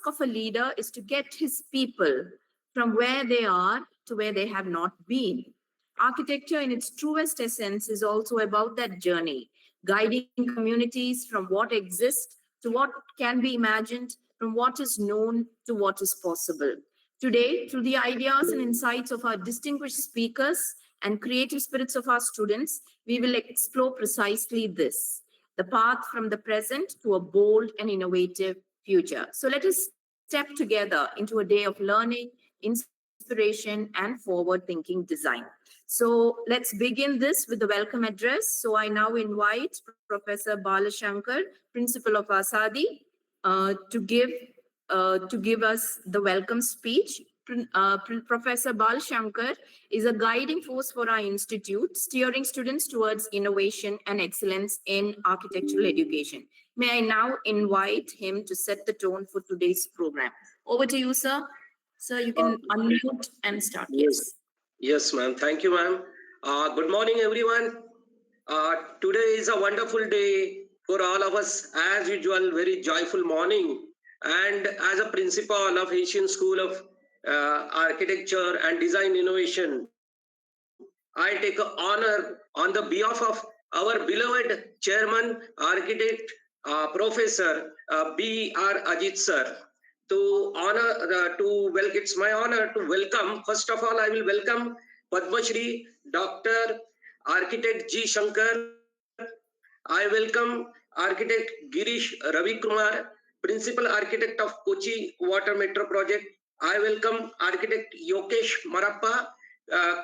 of a leader is to get his people from where they are to where they have not been. Architecture, in its truest essence, is also about that journey, guiding communities from what exists to what can be imagined, from what is known to what is possible. Today, through the ideas and insights of our distinguished speakers and creative spirits of our students, we will explore precisely this, the path from the present to a bold and innovative future. So let us step together into a day of learning, inspiration, and forward-thinking design. So let's begin this with the welcome address. So I now invite Professor Shankar, Principal of Asadi, to give us the welcome speech. Professor Shankar is a guiding force for our institute, steering students towards innovation and excellence in architectural education. May I now invite him to set the tone for today's program. Over to you, sir. Sir, you can unmute and start. Yes. Yes, ma'am. Thank you, ma'am. Good morning, everyone. Today is a wonderful day for all of us. As usual, very joyful morning. And as a principal of Asian School of Architecture and Design Innovation, I take honor on the behalf of our beloved chairman, architect, Professor B.R. Ajit sir. It's my honor to welcome. First of all, I will welcome Padma Shri Dr. Architect G. Shankar. I welcome Architect Girish Ravikumar, Principal Architect of Kochi Water Metro Project. I welcome Architect Yokes Marapa,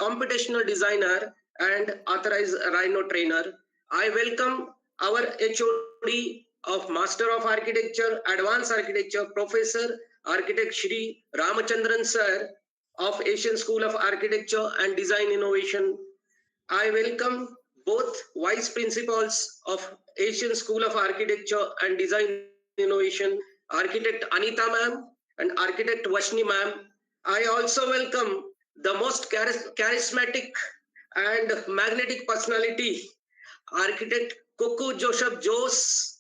Computational Designer and Authorized Rhino Trainer. I welcome our HOD of Master of Architecture, Advanced Architecture, Professor Architect Shri Ramachandran Sir of Asian School of Architecture and Design Innovation. I welcome both Vice Principals of Asian School of Architecture and Design Innovation, Architect Anita ma'am and Architect Vashni ma'am. I also welcome the most charismatic and magnetic personality, Architect Koku Joseph Jose,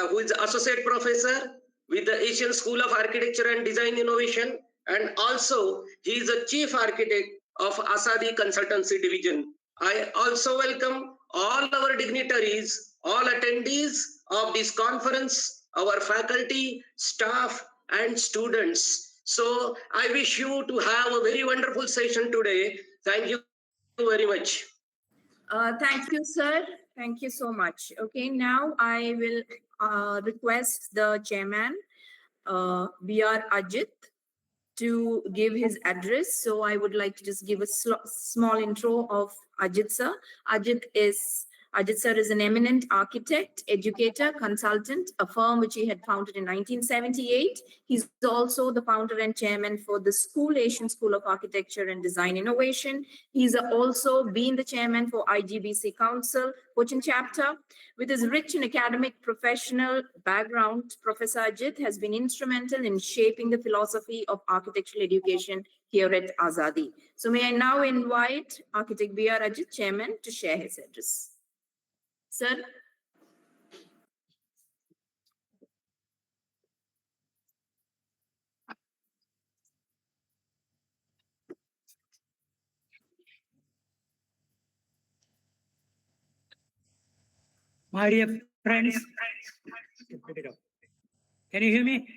who is Associate Professor with the Asian School of Architecture and Design Innovation, and also he is the Chief Architect of Asadi Consultancy Division. I also welcome all our dignitaries, all attendees of this conference, our faculty, staff, and students. So I wish you to have a very wonderful session today. Thank you very much. Thank you, sir. Thank you so much. Okay, now I will request the chairman, B.R. Ajit, to give his address. So I would like to just give a small intro of Ajit sir. Ajit sir is an eminent architect, educator, consultant, a firm which he had founded in 1978. He's also the founder and chairman for the Asian School of Architecture and Design Innovation. He's also been the chairman for IGBC Council, Cochin chapter. With his rich and academic professional background, Professor Ajit has been instrumental in shaping the philosophy of architectural education here at Azadi. So may I now invite Architect B.R. Ajit, Chairman, to share his address. Sir. My dear friends, can you hear me?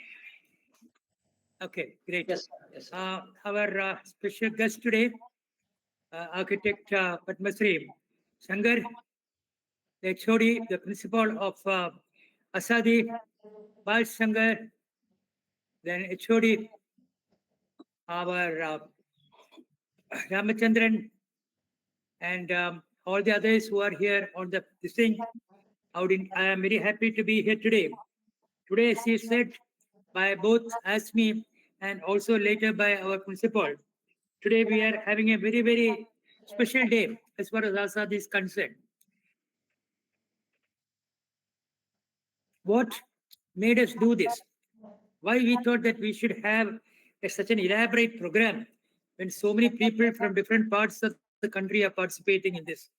Okay, great. Yes, yes. Our special guest today, Architect Padma Shri Shankar, the HOD, the principal of Asadi, Bal Shankar, then HOD, our Ramachandran, and all the others who are here on this thing. I am very happy to be here today. Today, as he said, by both ASME and also later by our principal. Today, we are having a very, very special day as far as Asad is concerned. What made us do this? Why we thought that we should have such an elaborate program when so many people from different parts of the country are participating in this?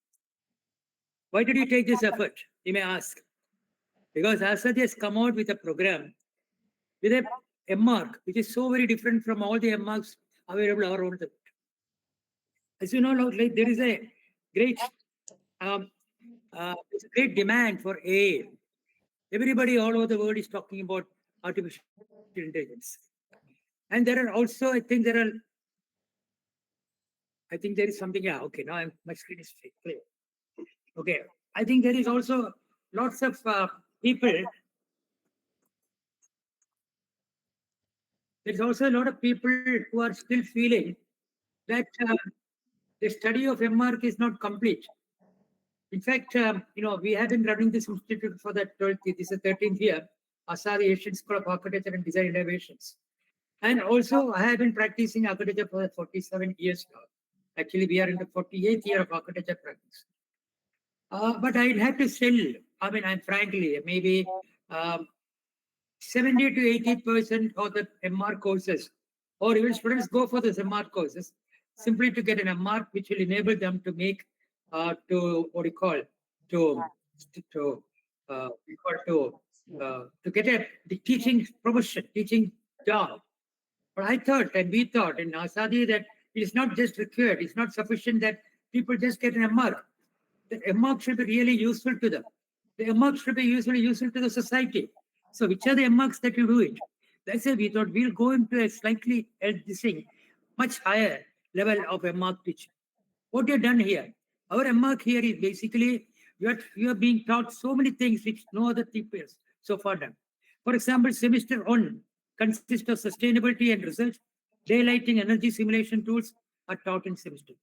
Why did you take this effort, you may ask? Because Asad has come out with a program with a M.Arch, which is so very different from all the M.Archs available around the world. As you know, like, there is a great um, there's a great demand for AI. Everybody all over the world is talking about artificial intelligence. And there are also, I think there is something, yeah, okay, now my screen is clear. Okay, I think there is also lots of people, there's also a lot of people who are still feeling that the study of M.Arch is not complete. In fact, we have been running this institute for the 12th, this is the 13th year, Asari Asian School of Architecture and Design Innovations. And also, I have been practicing architecture for 47 years now. Actually, we are in the 48th year of architecture practice. But I'd have to I'm frankly, maybe 70 to 80% of the M.Arch courses, or even students go for the M.Arch courses, simply to get an M.Arch which will enable them to make, to get the teaching profession, teaching job. But I thought, and we thought in Asadi, that it is not just required, it's not sufficient that people just get an M.Arch. The M.Arch should be really useful to them. The M.Arch should be useful to the society. So which are the M.Archs that you do it? That's why we thought we'll go into a slightly much higher level of M.Arch teaching. What you've done here, our M.Arch here is basically you are being taught so many things which no other teachers so far done. For example, semester 1 consists of sustainability and research, daylighting, energy simulation tools are taught in semester.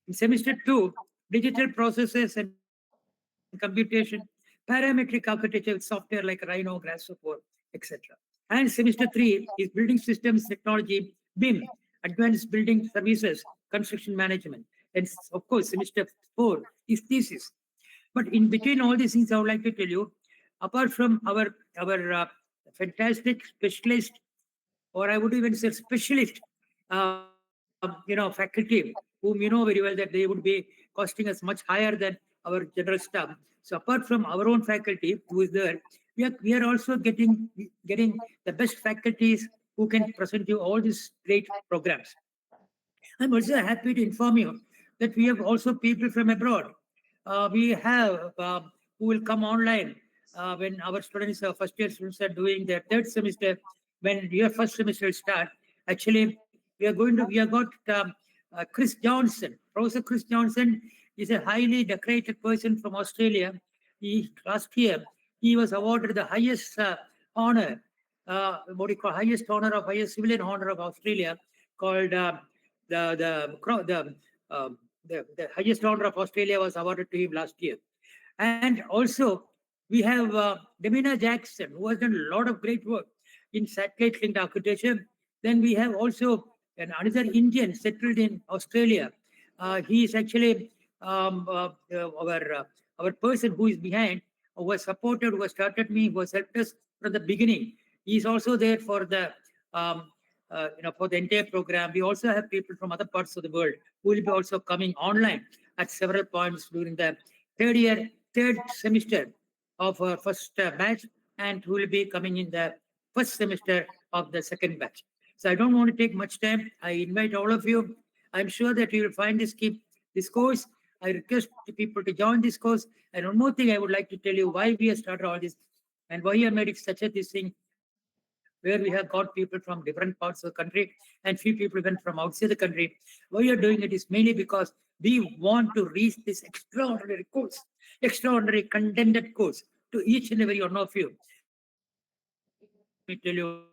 In semester 2, digital processes and computation, parametric architecture with software like Rhino, Grasshopper, etc. And semester 3 is building systems technology, BIM, advanced building services, construction management. And of course, semester 4 is thesis. But in between all these things, I would like to tell you, apart from our fantastic specialist, or I would even say specialist, faculty, whom you know very well that they would be costing us much higher than our general staff. So apart from our own faculty who is there, we are also getting the best faculties who can present you all these great programs. I'm also happy to inform you that we have also people from abroad. We have who will come online when our students, first year students, are doing their third semester. When your first semester will start, actually, we have got Chris Johnson. Professor Chris Johnson is a highly decorated person from Australia. Last year, he was awarded the highest honor, highest honor of highest civilian honor of Australia, called the highest honor of Australia was awarded to him last year. And also, we have Demina Jackson, who has done a lot of great work in satellite linked architecture. Then we have also another Indian settled in Australia. He is actually our person who is behind, who has supported, who has started me, who has helped us from the beginning. He is also there for the for the entire program. We also have people from other parts of the world who will be also coming online at several points during the third semester of our first batch, and who will be coming in the first semester of the second batch. So I don't want to take much time. I invite all of you. I'm sure that you will find this course. I request people to join this course. And one more thing I would like to tell you why we have started all this and why we have made it such a this thing, where we have got people from different parts of the country and few people even from outside the country. Why we are doing it is mainly because we want to reach this extraordinary course, extraordinary contented course to each and every one of you. Let me tell you,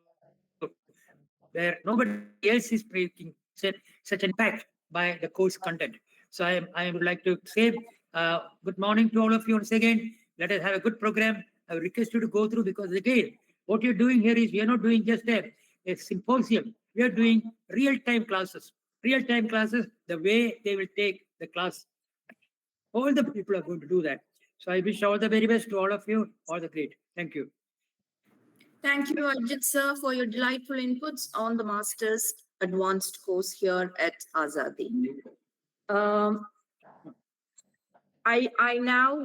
where nobody else is making such an impact by the course content. So I would like to say good morning to all of you once again. Let us have a good program. I would request you to go through, because again, what you're doing here is we are not doing just a symposium. We are doing real-time classes. Real-time classes, the way they will take the class. All the people are going to do that. So I wish all the very best to all of you. All the great. Thank you. Thank you, Ajit sir, for your delightful inputs on the Master's Advanced course here at Azadi. Um, I'm now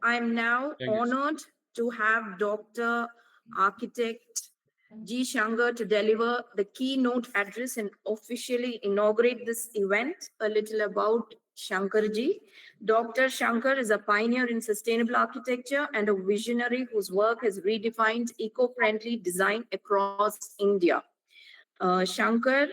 Thank you. honored to have Dr. Architect G. Shankar to deliver the keynote address and officially inaugurate this event. A little about Shankarji. Dr. Shankar is a pioneer in sustainable architecture and a visionary whose work has redefined eco-friendly design across India. Shankar,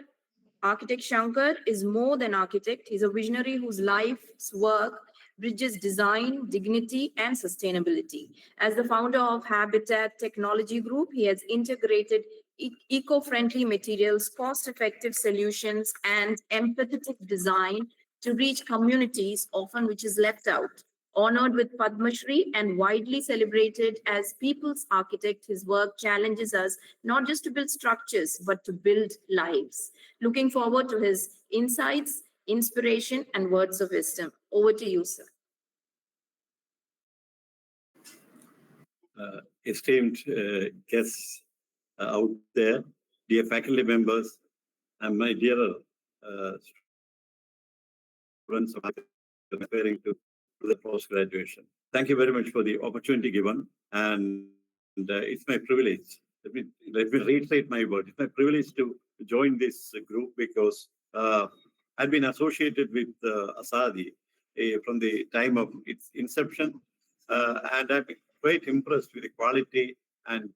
architect Shankar, is more than architect. He's a visionary whose life's work bridges design, dignity, and sustainability. As the founder of Habitat Technology Group, he has integrated eco-friendly materials, cost-effective solutions, and empathetic design to reach communities often which is left out. Honored with Padma Shri and widely celebrated as people's architect, his work challenges us not just to build structures, but to build lives. Looking forward to his insights, inspiration, and words of wisdom. Over to you, sir. Esteemed guests out there, dear faculty members, and my dear students preparing to the post-graduation. Thank you very much for the opportunity given, and it's my privilege. Let me reiterate my word. It's my privilege to join this group because I've been associated with Asadi from the time of its inception, and I've been quite impressed with the quality and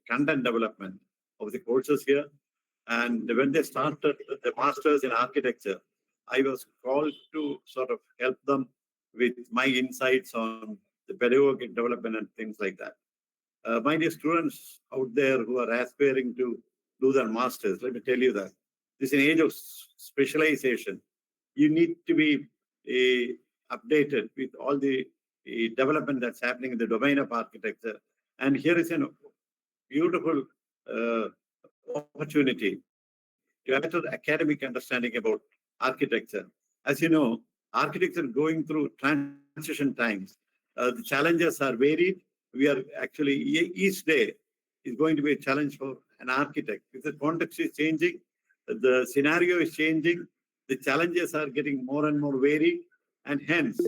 content development of the courses here. And when they started the Masters in Architecture, I was called to sort of help them with my insights on the pedagogic development and things like that. My dear students out there who are aspiring to do their Masters, let me tell you that this is an age of specialization. You need to be updated with all the development that's happening in the domain of architecture. And here is a beautiful opportunity to have better academic understanding about architecture. As you know, architecture going through transition times. The challenges are varied. We are actually, each day is going to be a challenge for an architect. If the context is changing, the scenario is changing, the challenges are getting more and more varied, and hence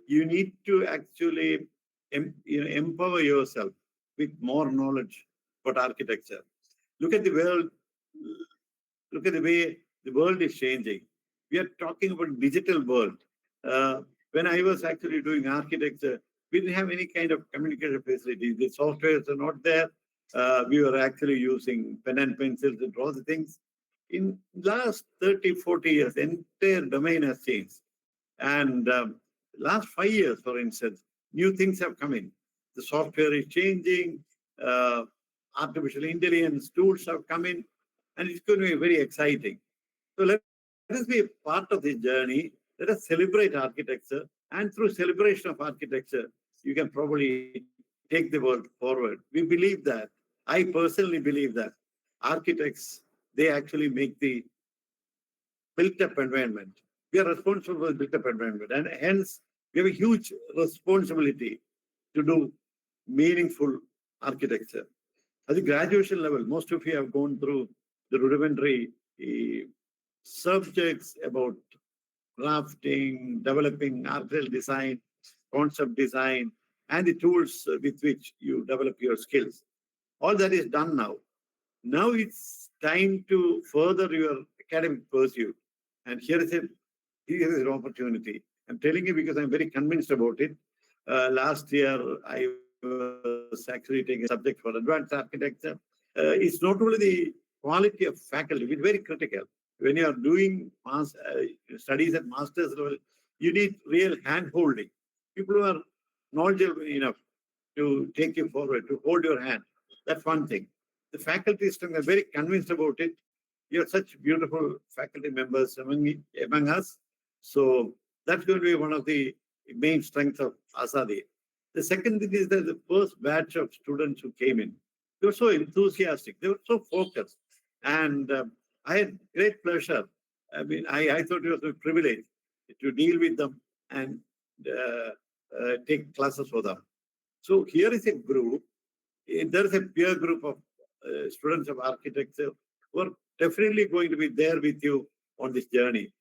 you need to actually empower yourself with more knowledge about architecture. Look at the world. Look at the way the world is changing. We are talking about digital world. When I was actually doing architecture, we didn't have any kind of communication facilities. The softwares are not there. We were actually using pen and pencils to draw the things. In last 30, 40 years, the entire domain has changed. And last 5 years, for instance, new things have come in. The software is changing. Artificial intelligence tools have come in. And it's going to be very exciting. So let us be a part of this journey. Let us celebrate architecture. And through celebration of architecture, you can probably take the world forward. We believe that. I personally believe that architects, they actually make the built-up environment. We are responsible for the built-up environment. And hence, we have a huge responsibility to do meaningful architecture. At the graduation level, most of you have gone through the rudimentary subjects about drafting, developing architectural design, concept design, and the tools with which you develop your skills. All that is done now. Now it's time to further your academic pursuit. And here is an opportunity. I'm telling you because I'm very convinced about it. Last year, I was actually taking a subject for advanced architecture. It's not only the quality of faculty, it's very critical. When you are doing studies at master's level, you need real hand-holding. People who are knowledgeable enough to take you forward, to hold your hand. That's one thing. The faculty strength, I'm very convinced about it. You have such beautiful faculty members among us. So that's going to be one of the main strengths of Asadi. The second thing is that the first batch of students who came in, they were so enthusiastic, they were so focused. And I had great pleasure. I mean, I thought it was a privilege to deal with them and take classes for them. So here is a group. There is a peer group of students of architecture who are definitely going to be there with you on this journey.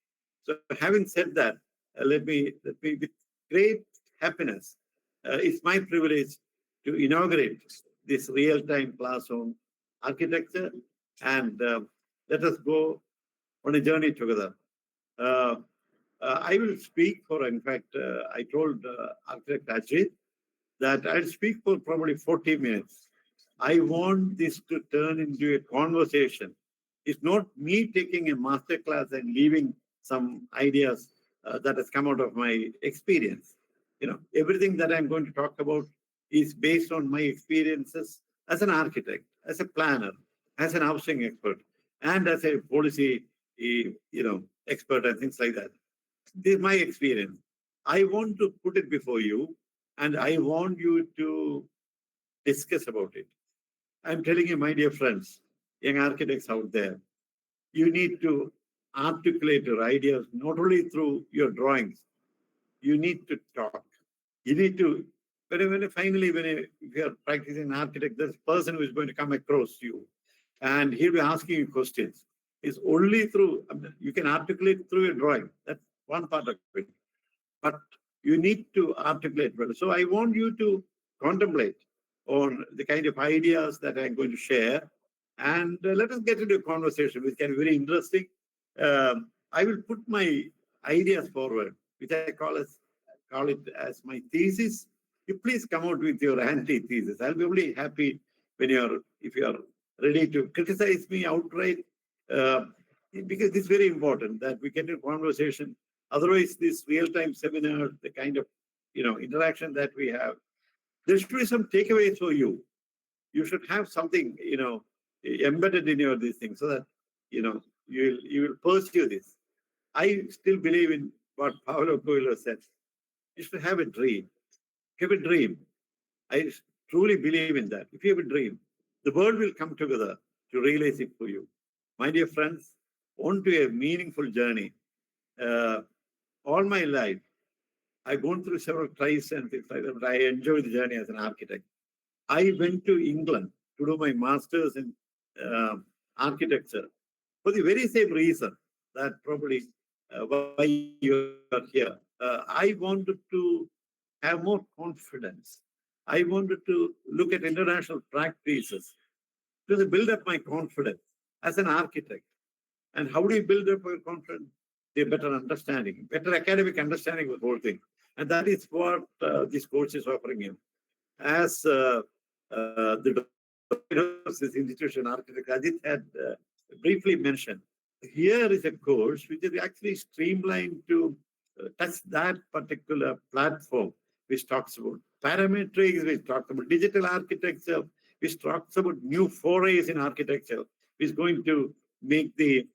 So having said that, let me with great happiness, it's my privilege to inaugurate this real-time classroom architecture, and let us go on a journey together. I will speak for, in fact, I told architect Ajit that I'll speak for probably 40 minutes. I want this to turn into a conversation. It's not me taking a master class and leaving some ideas that has come out of my experience. Everything that I'm going to talk about is based on my experiences as an architect, as a planner, as an housing expert, and as a policy, expert and things like that. This is my experience. I want to put it before you, and I want you to discuss about it. I'm telling you, my dear friends, young architects out there, you need to articulate your ideas not only through your drawings. You need to talk. You need to, if you're practicing an architect, there's a person who is going to come across you and he'll be asking you questions. It's only through, you can articulate through your drawing. That's one part of it. But you need to articulate well. So I want you to contemplate on the kind of ideas that I'm going to share. And let us get into a conversation which can be very interesting. I will put my ideas forward, which I call it as my thesis. You please come out with your anti-thesis. I'll be really happy if you're ready to criticize me outright, because it's very important that we get a conversation. Otherwise, this real-time seminar, the kind of interaction that we have, there should be some takeaways for you. You should have something embedded in your these things so that you will pursue this. I still believe in what Paulo Coelho said. You should have a dream. Have a dream. I truly believe in that. If you have a dream, the world will come together to realize it for you. My dear friends, on to a meaningful journey. All my life, I've gone through several tries and things like that, but I enjoy the journey as an architect. I went to England to do my master's in architecture for the very same reason that probably why you are here. I wanted to have more confidence. I wanted to look at international practices to build up my confidence as an architect. And how do you build up your confidence? A better understanding, better academic understanding of the whole thing. And that is what this course is offering you. As the this institution architect Ajit had briefly mentioned, here is a course which is actually streamlined to touch that particular platform, which talks about parametrics, which talks about digital architecture, which talks about new forays in architecture, which is going to make the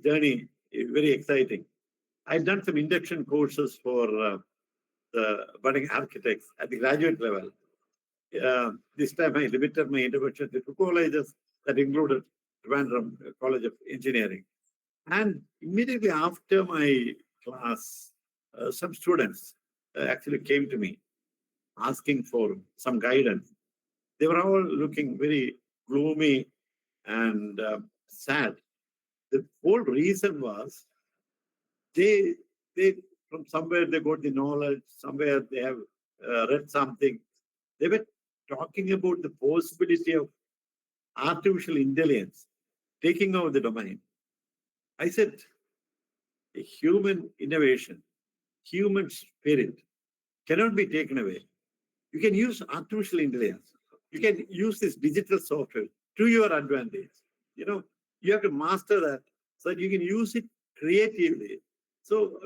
journey very exciting. I've done some induction courses for the budding architects at the graduate level. This time I limited my intervention to 2 colleges that included Trivandrum College of Engineering. And immediately after my class, some students actually came to me asking for some guidance. They were all looking very gloomy and sad. The whole reason was they from somewhere they got the knowledge, somewhere they have read something. They were talking about the possibility of artificial intelligence taking over the domain. I said, a human innovation, human spirit cannot be taken away. You can use artificial intelligence. You can use this digital software to your advantage. You have to master that so that you can use it creatively. So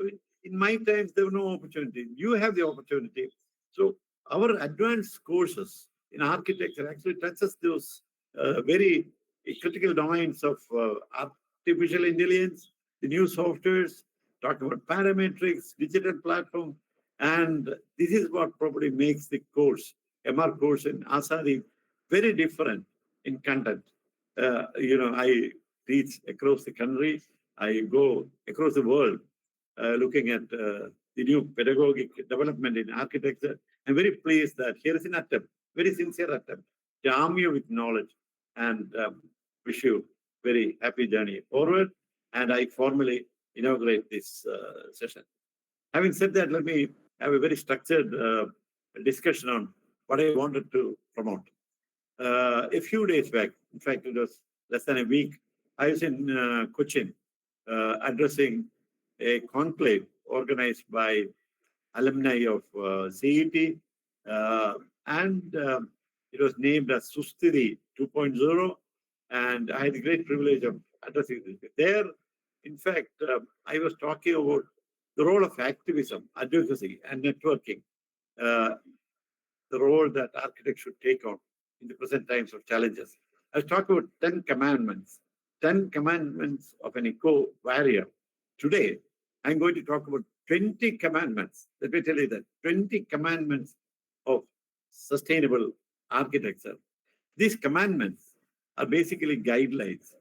in my times, there were no opportunity. You have the opportunity. So our advanced courses in architecture actually touches those very critical domains of artificial intelligence, the new softwares, talk about parametrics, digital platform, and this is what probably makes the course, M.Arch course in Asari, very different in content. I teach across the country. I go across the world looking at the new pedagogic development in architecture. I'm very pleased that here is an attempt, very sincere attempt, to arm you with knowledge and wish you very happy journey forward. And I formally inaugurate this session. Having said that, let me have a very structured discussion on what I wanted to promote. A few days back, in fact, it was less than a week, I was in Cochin addressing a conclave organized by alumni of CET, and it was named as Sustiri 2.0, and I had the great privilege of addressing this. There, in fact, I was talking about the role of activism, advocacy, and networking, uh, the role that architects should take on in the present times of challenges. I was talking about 10 commandments, 10 commandments of an eco warrior. Today, I'm going to talk about 20 commandments. Let me tell you that 20 commandments of sustainable architecture. These commandments are basically guidelines.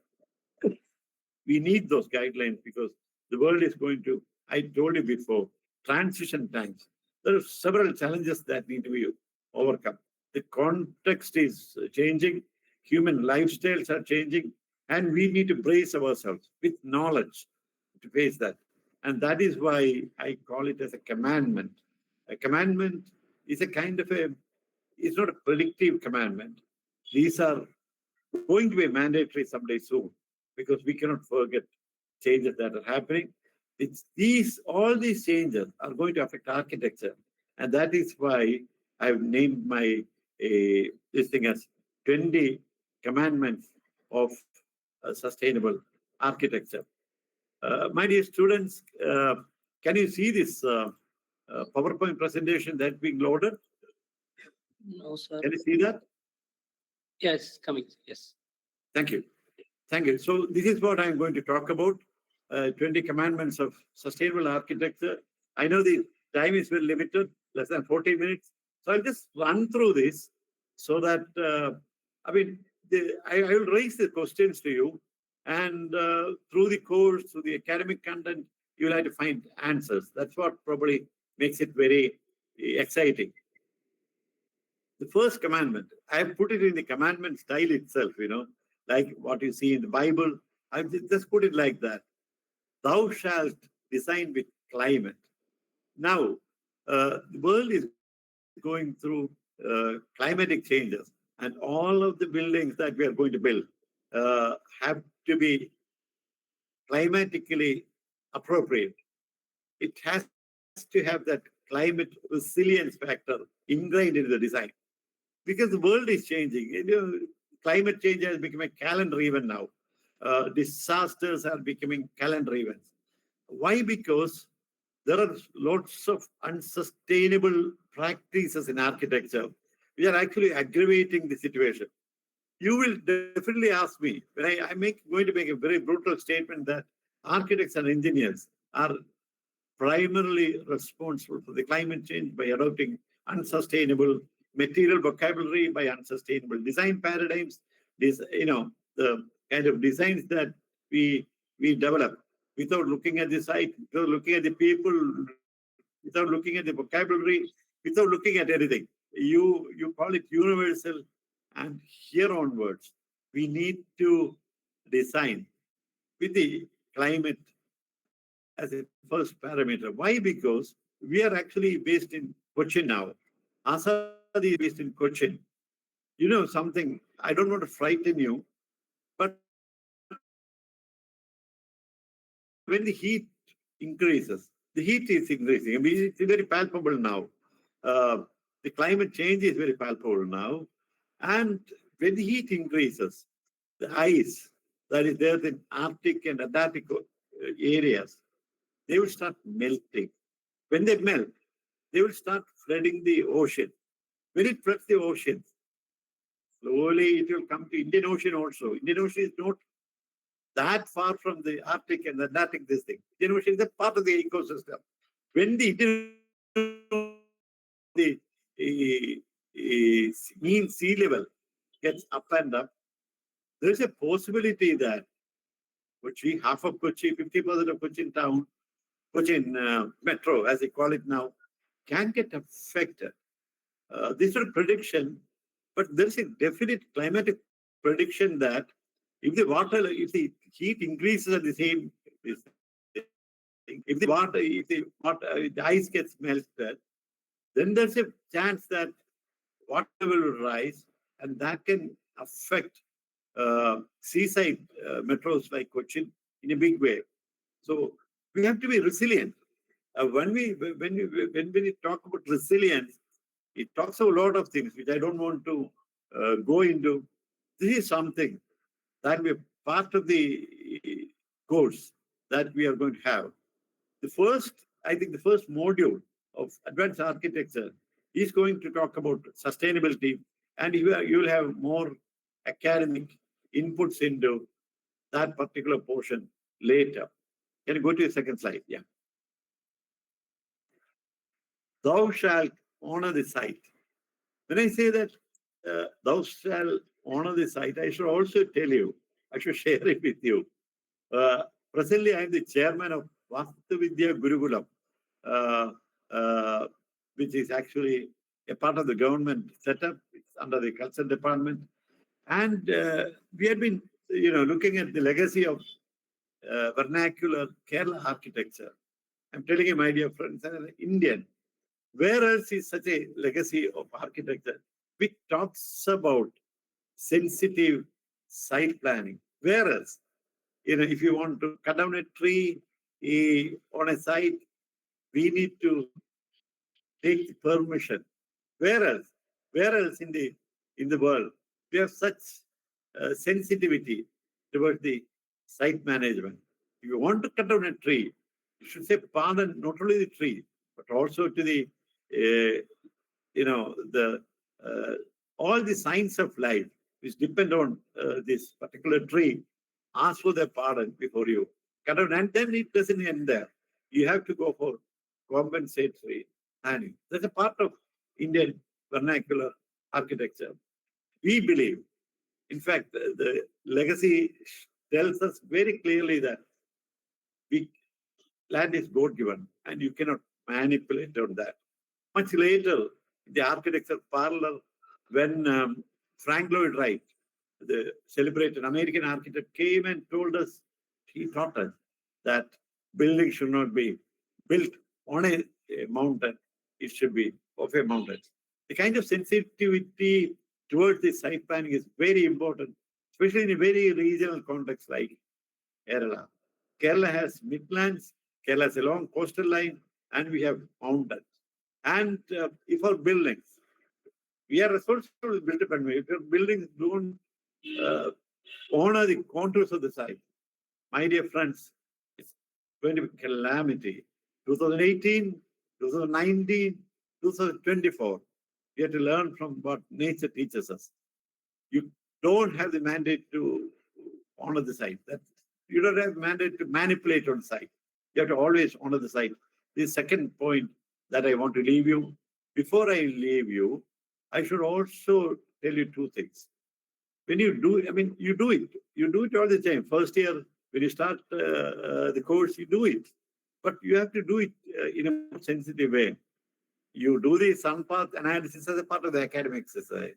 We need those guidelines because the world is going to, I told you before, transition times. There are several challenges that need to be overcome. The context is changing, human lifestyles are changing, and we need to brace ourselves with knowledge to face that. And that is why I call it as a commandment. A commandment is a kind of a, it's not a predictive commandment. These are going to be mandatory someday soon because we cannot forget changes that are happening. It's these, all these changes are going to affect architecture. And that is why I've named my this thing as 20 commandments of sustainable architecture. My dear students, can you see this PowerPoint presentation that's being loaded? No, sir. Can you see that? Yes, coming. Yes. Thank you. Thank you. So this is what I'm going to talk about, 20 commandments of sustainable architecture. I know the time is very limited, less than 40 minutes. So I'll just run through this so that, I mean, I will raise the questions to you, and through the course, through the academic content, you will have to find answers. That's what probably makes it very exciting. The first commandment, I have put it in the commandment style itself, like what you see in the Bible. I just put it like that. Thou shalt design with climate. Now, the world is going through climatic changes, and all of the buildings that we are going to build have to be climatically appropriate. It has to have that climate resilience factor ingrained into the design. Because the world is changing. Climate change has become a calendar event now. Disasters are becoming calendar events. Why? Because there are lots of unsustainable practices in architecture which are actually aggravating the situation. You will definitely ask me, when I'm going to make a very brutal statement that architects and engineers are primarily responsible for the climate change by adopting unsustainable material vocabulary, by unsustainable design paradigms, the kind of designs that we develop without looking at the site, without looking at the people, without looking at the vocabulary, without looking at anything. You call it universal, and here onwards, we need to design with the climate as a first parameter. Why? Because we are actually based in Cochin now. Asad is based in Cochin. You know something, I don't want to frighten you, but when the heat increases, the heat is increasing. I mean, it's very palpable now. The climate change is very palpable now. And when the heat increases, the ice that is there in Arctic and Antarctic areas, they will start melting. When they melt, they will start flooding the ocean. When it floods the ocean, slowly it will come to Indian Ocean also. Indian Ocean is not that far from the Arctic and Antarctic, this thing. Indian Ocean is a part of the ecosystem. When the mean sea level gets up and up, there is a possibility that Kochi, half of Kochi, 50% of Cochin town, Cochin metro, as they call it now, can get affected. This is a prediction, but there is a definite climatic prediction that if the heat increases at the same, if the ice gets melted, then there's a chance that water will rise and that can affect seaside metros like Kochi in a big way. So we have to be resilient. When we talk about resilience, it talks a lot of things which I don't want to go into. This is something that will be part of the course that we are going to have. I think the first module of advanced architecture is going to talk about sustainability, and you will have more academic inputs into that particular portion later. Can you go to the second slide? Yeah. Thou shalt honor the site. When I say that thou shalt honor the site, I should also tell you, I should share it with you. Presently, I am the chairman of Vastuvidya Gurukulam, which is actually a part of the government setup. It's under the culture department. And we have been, looking at the legacy of vernacular Kerala architecture. I'm telling you, my dear friends, as an Indian, where else is such a legacy of architecture which talks about sensitive site planning? Where else? If you want to cut down a tree on a site, we need to take the permission. Where else? Where else in the world we have such sensitivity towards the site management? If you want to cut down a tree, you should say pardon not only the tree but also to the all the signs of life which depend on this particular tree. Ask for their pardon before you cut down, and then it doesn't end there. You have to go for compensatory planning. That's a part of Indian vernacular architecture. We believe, in fact, the legacy tells us very clearly that land is God-given and you cannot manipulate on that. Much later, the architecture parlor, when Frank Lloyd Wright, the celebrated American architect, came and told us, he taught us that building should not be built on a mountain, it should be off a mountain. The kind of sensitivity towards the site planning is very important, especially in a very regional context like Kerala. Kerala has midlands, Kerala has a long coastal line, and we have mountains. And if our buildings, we are responsible to build up, and if your buildings don't honor the contours of the site, my dear friends, it's going to be calamity. 2018, 2019, 2024, we have to learn from what nature teaches us. You don't have the mandate to honor the site. You don't have the mandate to manipulate on the site. You have to always honor the site. The second point that I want to leave you, before I leave you, I should also tell you two things. When you do, you do it. You do it all the time. First year, when you start the course, you do it. But you have to do it in a sensitive way. You do the sun path analysis as a part of the academic exercise.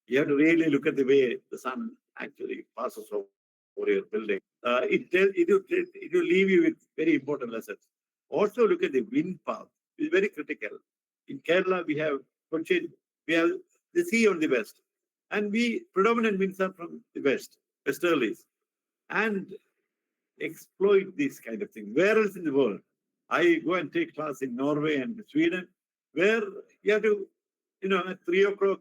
You have to really look at the way the sun actually passes over your building. It will leave you with very important lessons. Also look at the wind path. It's very critical. In Kerala, we have Kochi, we have the sea on the west. And predominant winds are from the west, westerlies. And exploit these kind of things. Where else in the world? I go and take class in Norway and Sweden, where you have to, at 3 o'clock,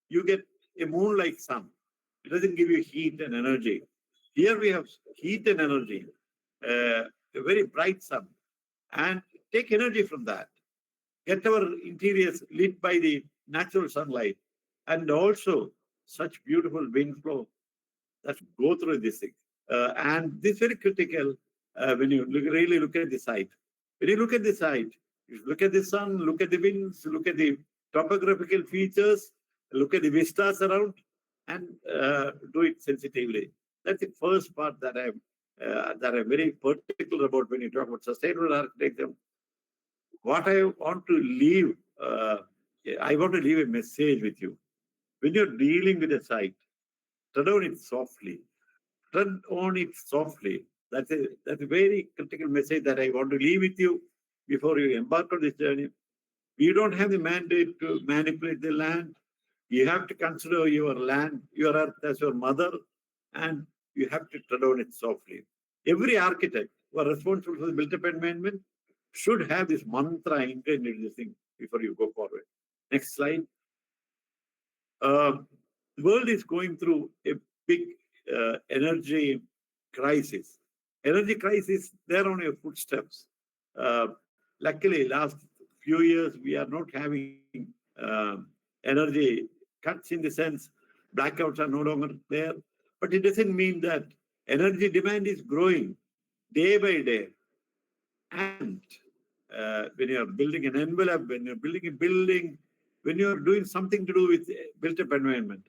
you get a moon-like sun. It doesn't give you heat and energy. Here we have heat and energy, a very bright sun, and take energy from that. Get our interiors lit by the natural sunlight, and also such beautiful wind flow that go through this thing. And this is very critical when you really look at the site. When you look at the site, you look at the sun, look at the winds, look at the topographical features, look at the vistas around, and do it sensitively. That's the first part that I'm very particular about when you talk about sustainable architecture. What I want to leave, I want to leave a message with you. When you're dealing with a site, tread on it softly. Tread on it softly. That's a very critical message that I want to leave with you before you embark on this journey. You don't have the mandate to manipulate the land. You have to consider your land, your earth as your mother, and you have to tread on it softly. Every architect who are responsible for the built-up environment should have this mantra ingrained in this thing before you go forward. Next slide. The world is going through a big energy crisis. Energy crisis, they're on your footsteps. Luckily, last few years, we are not having energy cuts in the sense blackouts are no longer there. But it doesn't mean that energy demand is growing day by day. And when you're building an envelope, when you're building a building, when you're doing something to do with built-up environment,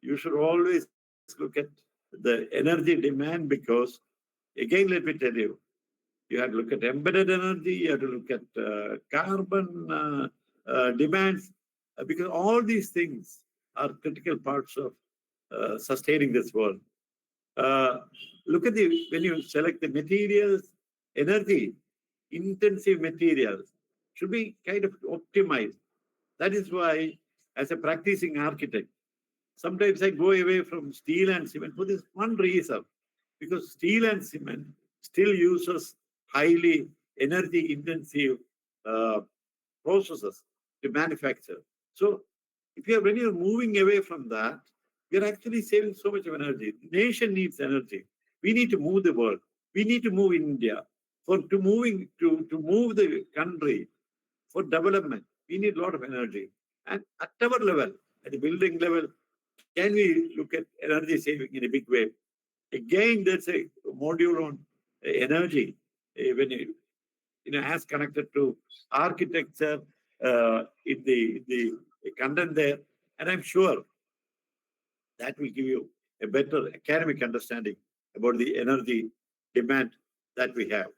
you should always look at the energy demand because, again, let me tell you, you have to look at embedded energy, you have to look at carbon demands, because all these things are critical parts of sustaining this world. Look at when you select the materials, energy, intensive materials should be kind of optimized. That is why, as a practicing architect, sometimes I go away from steel and cement for this one reason, because steel and cement still uses highly energy intensive processes to manufacture. So when you're moving away from that, you're actually saving so much of energy. The nation needs energy. We need to move the world. We need to move India. To move the country for development, we need a lot of energy. And at our level, at the building level, can we look at energy saving in a big way? Again, there's a module on energy when as connected to architecture in the content there, and I'm sure that will give you a better academic understanding about the energy demand that we have.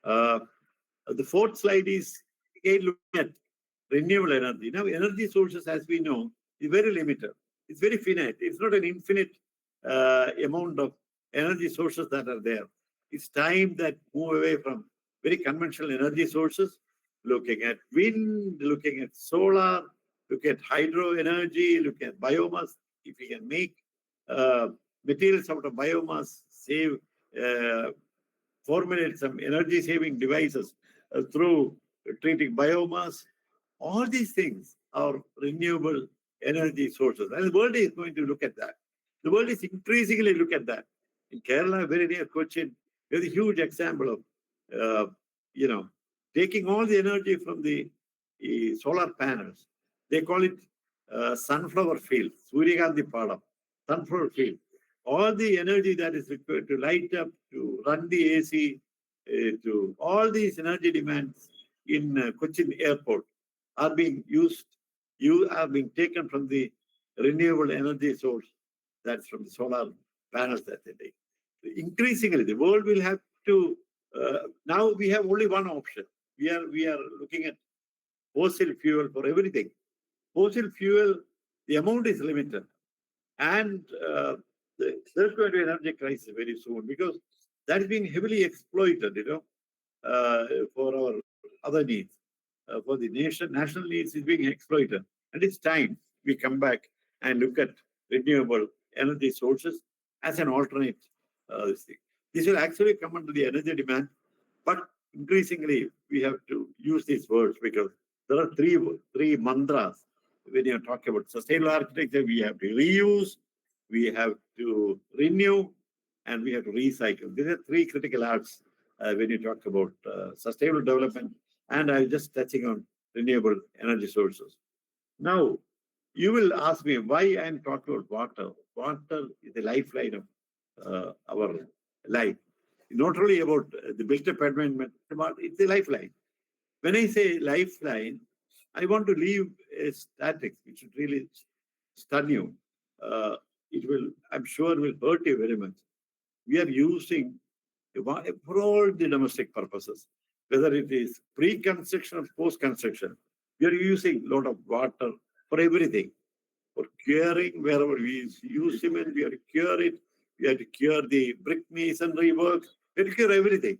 The fourth slide is again looking at renewable energy. Now, energy sources, as we know, is very limited. It's very finite. It's not an infinite amount of energy sources that are there. It's time that move away from very conventional energy sources, looking at wind, looking at solar, look at hydro energy, look at biomass. If we can make materials out of biomass, formulate some energy saving devices through treating biomass, all these things are renewable energy sources. And the world is going to look at that. The world is increasingly look at that. In Kerala, very near Kochi, there's a huge example of, taking all the energy from the solar panels. They call it sunflower field, Suryakanti Padam, sunflower field. All the energy that is required to light up, to run the AC, to all these energy demands in Cochin airport are being used, are being taken from the renewable energy source, that's from the solar panels that they take. Increasingly, the world will have to, now we have only one option. We are looking at fossil fuel for everything. Fossil fuel, the amount is limited. And there's going to be an energy crisis very soon because that is being heavily exploited, for our other needs. For the national needs is being exploited. And it's time we come back and look at renewable energy sources as an alternate thing. This will actually come under the energy demand, but increasingly we have to use these words because there are three mantras when you talk about sustainable architecture. We have to reuse, we have to renew, and we have to recycle. These are three critical arts when you talk about sustainable development. And I'm just touching on renewable energy sources. Now, you will ask me why I'm talking about water. Water is the lifeline of our life. Not only about the built-up environment, but it's a lifeline. When I say lifeline, I want to leave a statistics which should really stun you. It will, I'm sure, will hurt you very much. We are using for all the domestic purposes, whether it is pre-construction or post-construction. We are using a lot of water for everything. For curing, wherever we use cement, we have to cure it. We have to cure the brick masonry work. We have to cure everything.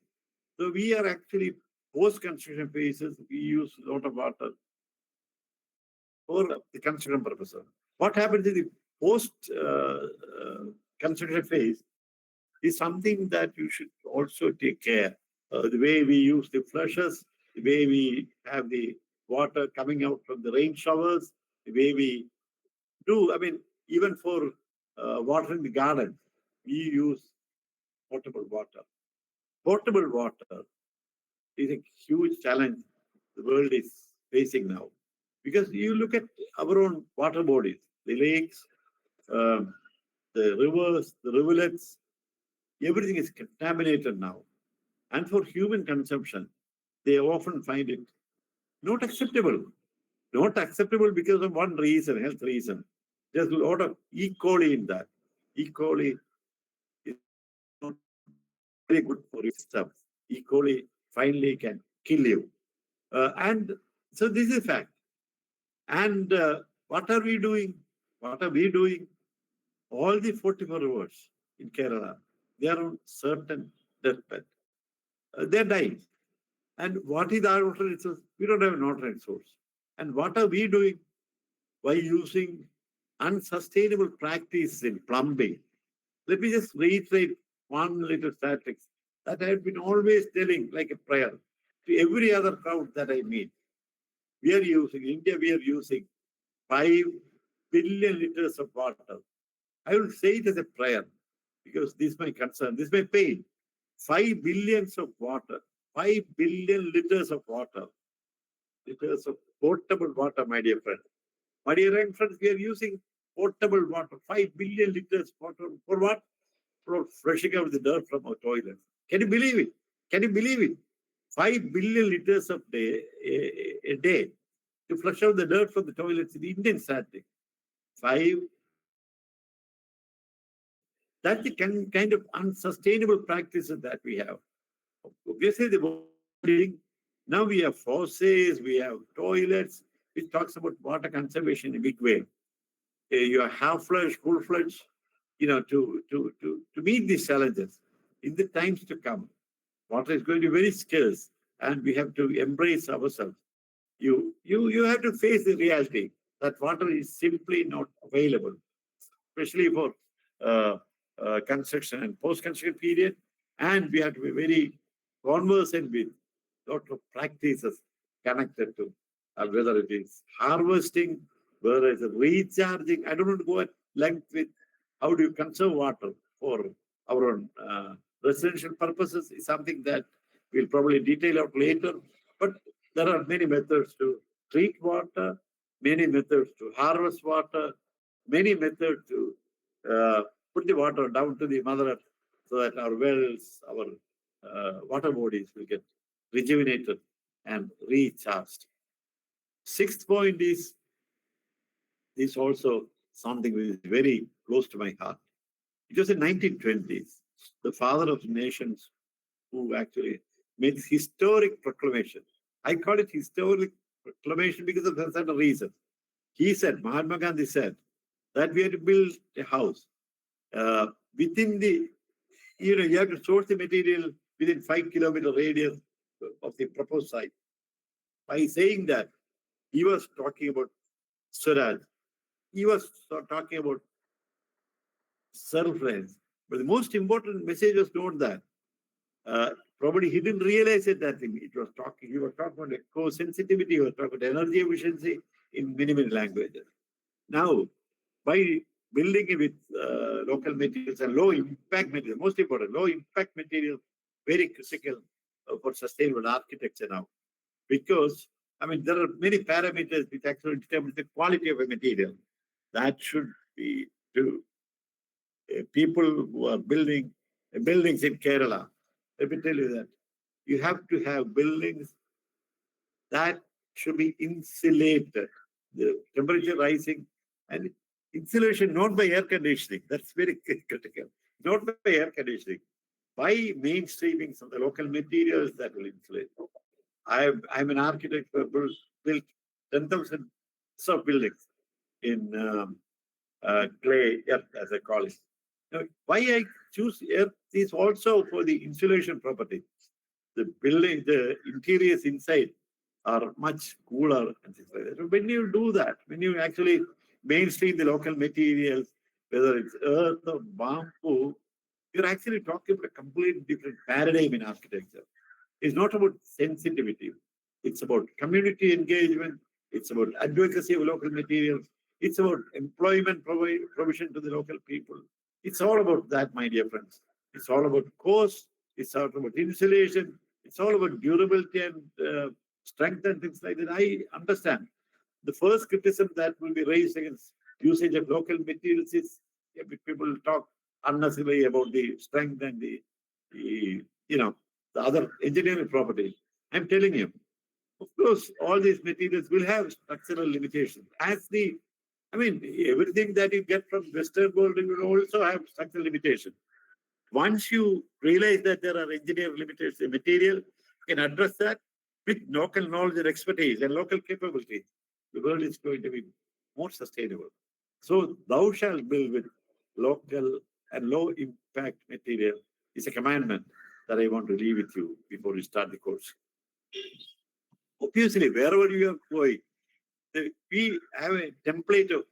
So we are actually post-construction phases. We use a lot of water for the construction purposes. What happens in the post construction phase is something that you should also take care. The way we use the flushes, the way we have the water coming out from the rain showers, the way we do, I mean, even for watering the garden, we use potable water. Potable water is a huge challenge the world is facing now. Because you look at our own water bodies, the lakes, um, the rivers, the rivulets, everything is contaminated now. And for human consumption, they often find it not acceptable. Not acceptable because of one reason, health reason. There's a lot of E. coli in that. E. coli is not very good for your system. E. coli finally can kill you. And so this is a fact. And what are we doing? What are we doing? All the 44 rivers in Kerala, they are on certain deathbed. They're dying. And what is our water resource? We don't have an water resource. And what are we doing? By using unsustainable practices in plumbing. Let me just reiterate one little statistics that I have been always telling like a prayer to every other crowd that I meet. We are using, in India, we are using 5 billion liters of water. I will say it as a prayer because this is my concern, this is my pain. 5 billions of water, 5 billion liters of water, liters of potable water, my dear friend. My dear friends, we are using potable water, 5 billion liters water for what? For flushing out the dirt from our toilets. Can you believe it? Can you believe it? 5 billion liters of a day to flush out the dirt from the toilets in the Indian static. 5. That's the kind of unsustainable practices that we have. Obviously, the building, now we have faucets, we have toilets, which talks about water conservation in a big way. You are half-fledged, full-fledged, to meet these challenges in the times to come. Water is going to be very scarce, and we have to embrace ourselves. You have to face the reality that water is simply not available, especially for construction and post-construction period. And we have to be very conversant with a lot of practices connected to whether it is harvesting, whether it's recharging. I don't want to go at length with how do you conserve water for our own residential purposes is something that we'll probably detail out later. But there are many methods to treat water, many methods to harvest water, many methods to put the water down to the mother earth so that our wells, our water bodies will get rejuvenated and recharged. Sixth point is also something which is very close to my heart. It was in 1920s, the father of the nations who actually made this historic proclamation. I call it historic proclamation because of a certain reason. He said, Mahatma Gandhi said, that we have to build a house within the, you have to source the material within 5 kilometer radius of the proposed site. By saying that, he was talking about Swaraj. He was talking about self-reliance. But the most important message was not that. Probably he didn't realize it that thing. He was talking about eco-sensitivity, he was talking about energy efficiency in many, many languages. Now, by building it with local materials and low impact materials, most important, low impact materials, very critical for sustainable architecture now. Because, I mean, there are many parameters which actually determine the quality of a material. That should be to people who are building buildings in Kerala. Let me tell you that you have to have buildings that should be insulated. The temperature rising and insulation not by air conditioning. That's very critical. Not by air conditioning. By mainstreaming some of the local materials that will insulate. I'm an architect who built 10,000 sub buildings in clay earth, as I call it. Now, why I choose earth is also for the insulation property. The building, the interiors inside are much cooler and things like that. So when you do that, when you actually mainstream the local materials, whether it's earth or bamboo, you're actually talking about a completely different paradigm in architecture. It's not about sensitivity. It's about community engagement. It's about advocacy of local materials. It's about employment provision to the local people. It's all about that, my dear friends. It's all about cost. It's all about insulation. It's all about durability and strength and things like that. I understand. The first criticism that will be raised against usage of local materials is people talk unnecessarily about the strength and the the other engineering properties. I'm telling you, of course, all these materials will have structural limitations. Everything that you get from Western world will also have structural limitations. Once you realize that there are engineering limitations in material, you can address that with local knowledge and expertise and local capability. The world is going to be more sustainable. So thou shalt build with local and low impact material is a commandment that I want to leave with you before you start the course. Obviously, wherever you are going, we have a template of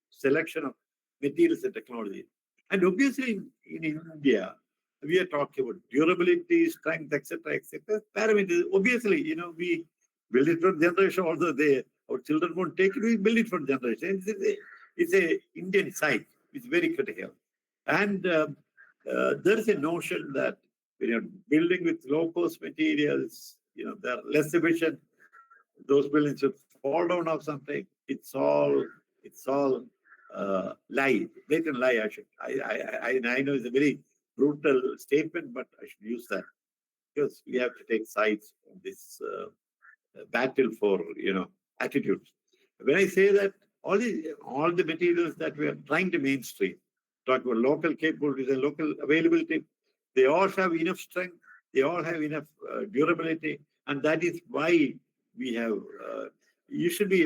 selection of materials and technology. And obviously, in India, we are talking about durability, strength, etc., parameters. Obviously, we build it for generation. Although our children won't take it, we build it for generation. It's a Indian site. It's very critical. And there is a notion that when you're building with low-cost materials, they're less efficient. Those buildings should fall down or something. It's all lie, blatant lie. I know it's a very brutal statement, but I should use that because we have to take sides on this battle for attitudes. When I say that all the materials that we are trying to mainstream, talk about local capabilities and local availability, they all have enough strength, they all have enough durability, and that is why we have. You should be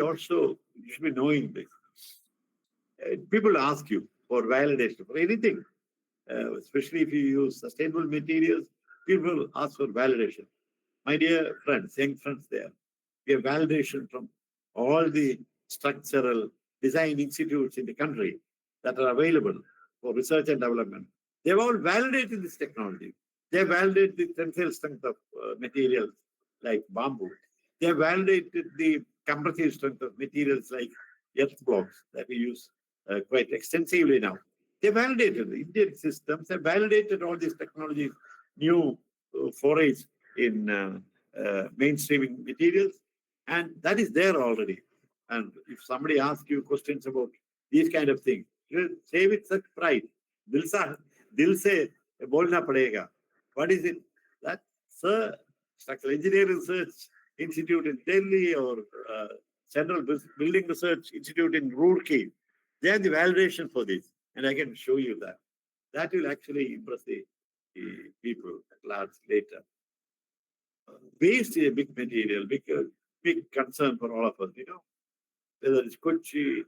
knowing this. People ask you for validation for anything, especially if you use sustainable materials. People ask for validation. My dear friends, young friends, we have validation from all the structural design institutes in the country that are available for research and development. They've all validated this technology. They validated the tensile strength of materials like bamboo. They validated the compressive strength of materials like earth blocks that we use quite extensively now. They validated the Indian systems. They validated all these technologies, new forays in mainstreaming materials, and that is there already. And if somebody asks you questions about these kind of things, you say with such pride, dil se bolna padega. What is it? That, sir, Structural Engineering Research Institute in Delhi or Central Building Research Institute in Roorkee, they have the validation for this, and I can show you that. That will actually impress the people at large later. Waste is a big material, big concern for all of us, whether it's Kochi,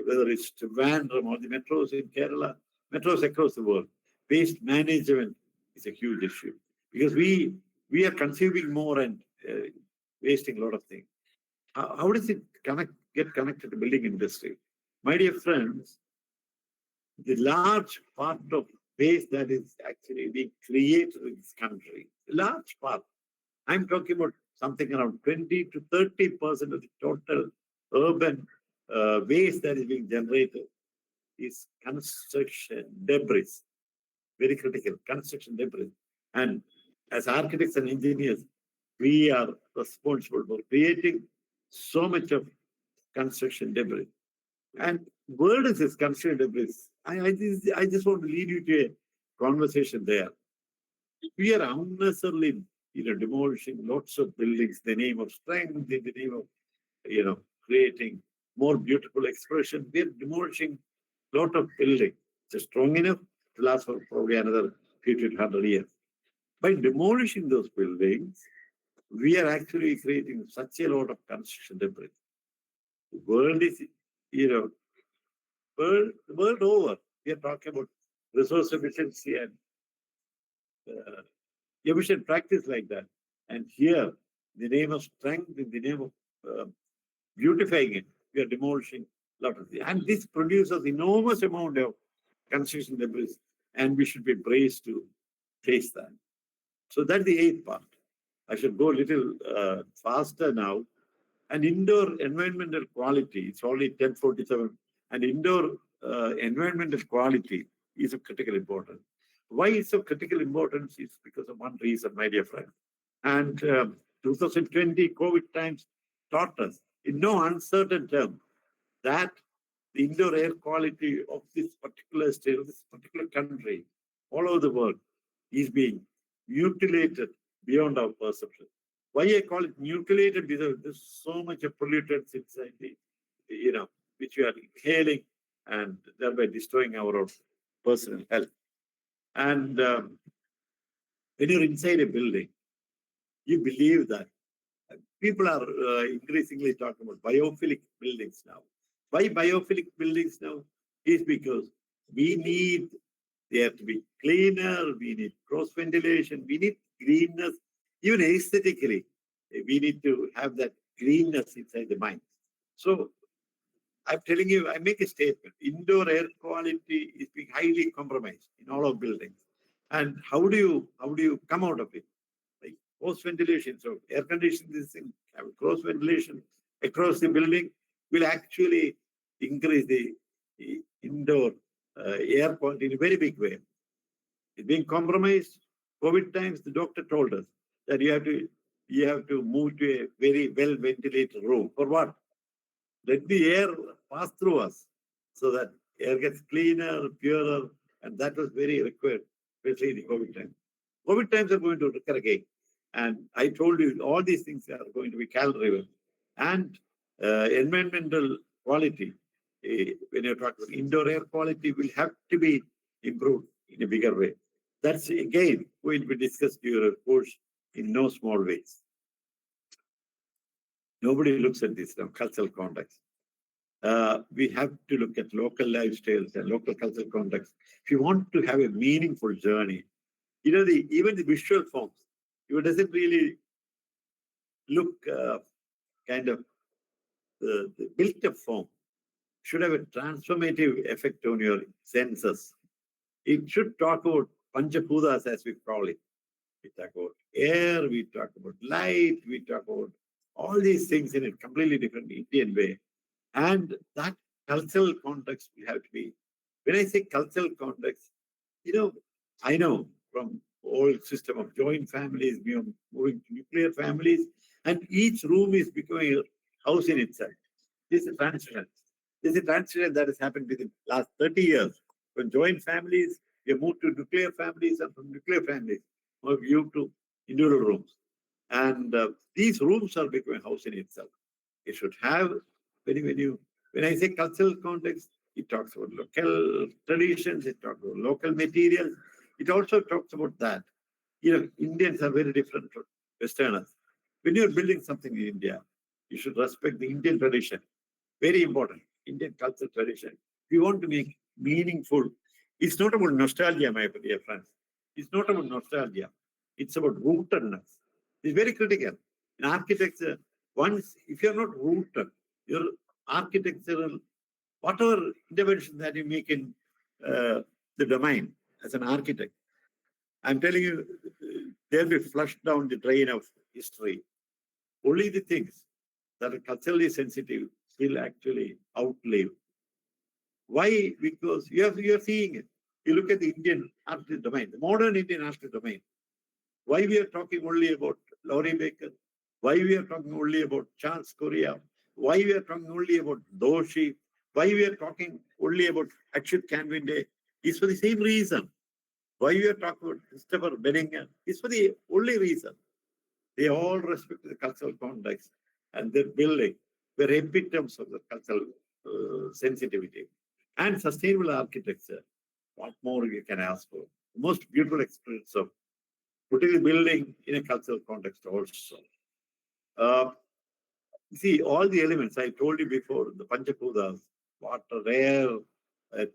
whether it's Trivandrum or the metros in Kerala, metros across the world. Waste management is a huge issue because we are consuming more and wasting a lot of things. How does it get connected to building industry? My dear friends, the large part of waste that is actually being created in this country, large part, I'm talking about something around 20 to 30% of the total urban waste that is being generated is construction debris. Very critical, construction debris. And as architects and engineers, we are responsible for creating so much of construction debris. And world is this construction debris. I just want to lead you to a conversation there. We are unnecessarily demolishing lots of buildings in the name of strength, in the name of creating more beautiful expression. We are demolishing a lot of buildings. It's strong enough to last for probably another 50 to 100 years. By demolishing those buildings, we are actually creating such a lot of construction debris. The world is, world over. We are talking about resource efficiency and efficient practice like that. And here, in the name of strength, in the name of beautifying it, we are demolishing Lot of things. And this produces enormous amount of construction debris, and we should be braced to face that. So that's the eighth part. I should go a little faster now. And indoor environmental quality, it's only 10:47, and indoor environmental quality is of critical importance. Why it's of critical importance is because of one reason, my dear friend. And 2020 COVID times taught us in no uncertain term that the indoor air quality of this particular state, of this particular country, all over the world, is being mutilated beyond our perception. Why I call it mutilated? Because there's so much of pollutants inside the, which we are inhaling and thereby destroying our own personal health. And when you're inside a building, you believe that people are increasingly talking about biophilic buildings now. Why biophilic buildings now? Is because we need the air to be cleaner, we need cross ventilation, we need greenness. Even aesthetically, we need to have that greenness inside the mind. So I'm telling you, I make a statement. Indoor air quality is being highly compromised in all our buildings. And how do you come out of it? Like cross ventilation. So air conditioning, this thing, have cross ventilation across the building will actually increase the indoor air quality in a very big way. It's being compromised. COVID times, the doctor told us that you have to move to a very well ventilated room. For what? Let the air pass through us so that air gets cleaner, purer, and that was very required, especially in the COVID time. COVID times are going to recur again. And I told you, all these things are going to be calibrated. And environmental quality, when you're talking about indoor air quality, will have to be improved in a bigger way. That's again going to be discussed during your course in no small ways. Nobody looks at this now, cultural context. We have to look at local lifestyles and local cultural context. If you want to have a meaningful journey, even the visual forms, it doesn't really look kind of the built-up form should have a transformative effect on your senses. It should talk about Panchapudas, as we call it. We talk about air, we talk about light, we talk about all these things in a completely different Indian way. And that cultural context will have to be, when I say cultural context, I know from old system of joint families, moving to nuclear families, and each room is becoming a house in itself. This is a transition. This is a transition that has happened within the last 30 years. From joint families, we moved to nuclear families, and from nuclear families, we moved to individual rooms. And these rooms are becoming a house in itself. It should have, when I say cultural context, it talks about local traditions, it talks about local materials. It also talks about that. Indians are very different from Westerners. When you're building something in India, you should respect the Indian tradition. Very important, Indian cultural tradition. If you want to make meaningful, it's not about nostalgia, my dear friends. It's not about nostalgia. It's about rootedness. It's very critical. In architecture, if you're not rooted, your architectural, whatever intervention that you make in the domain as an architect, I'm telling you, they'll be flushed down the drain of history. Only the things that are culturally sensitive will actually outlive. Why? Because you're seeing it. You look at the Indian architect domain, the modern Indian architect domain. Why we are talking only about Laurie Baker? Why we are talking only about Charles Correa? Why we are talking only about Doshi? Why we are talking only about Achyut Canvinde? Is for the same reason. Why we are talking about Christopher Benninger? Is for the only reason. They all respect the cultural context, and their building were epitomes of the cultural sensitivity. And sustainable architecture, what more you can ask for? The most beautiful experience of putting a building in a cultural context also. See, all the elements I told you before, the Panchapudas, water, air,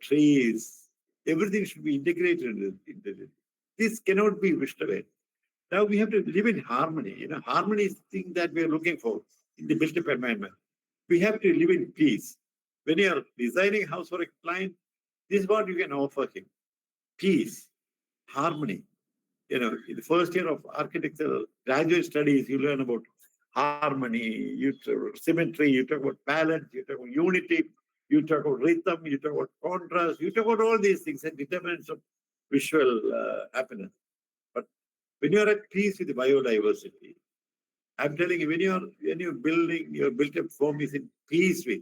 trees, everything should be integrated into it. This cannot be wished away. Now we have to live in harmony. Harmony is the thing that we are looking for in the built-up environment. We have to live in peace. When you're designing a house for a client, this is what you can offer him. Peace, harmony. In the first year of architectural graduate studies, you learn about harmony, symmetry, you talk about balance, you talk about unity, you talk about rhythm, you talk about contrast, you talk about all these things and determinants of visual happiness. But when you're at peace with the biodiversity, I'm telling you, when you're building, your built-up form is in peace with,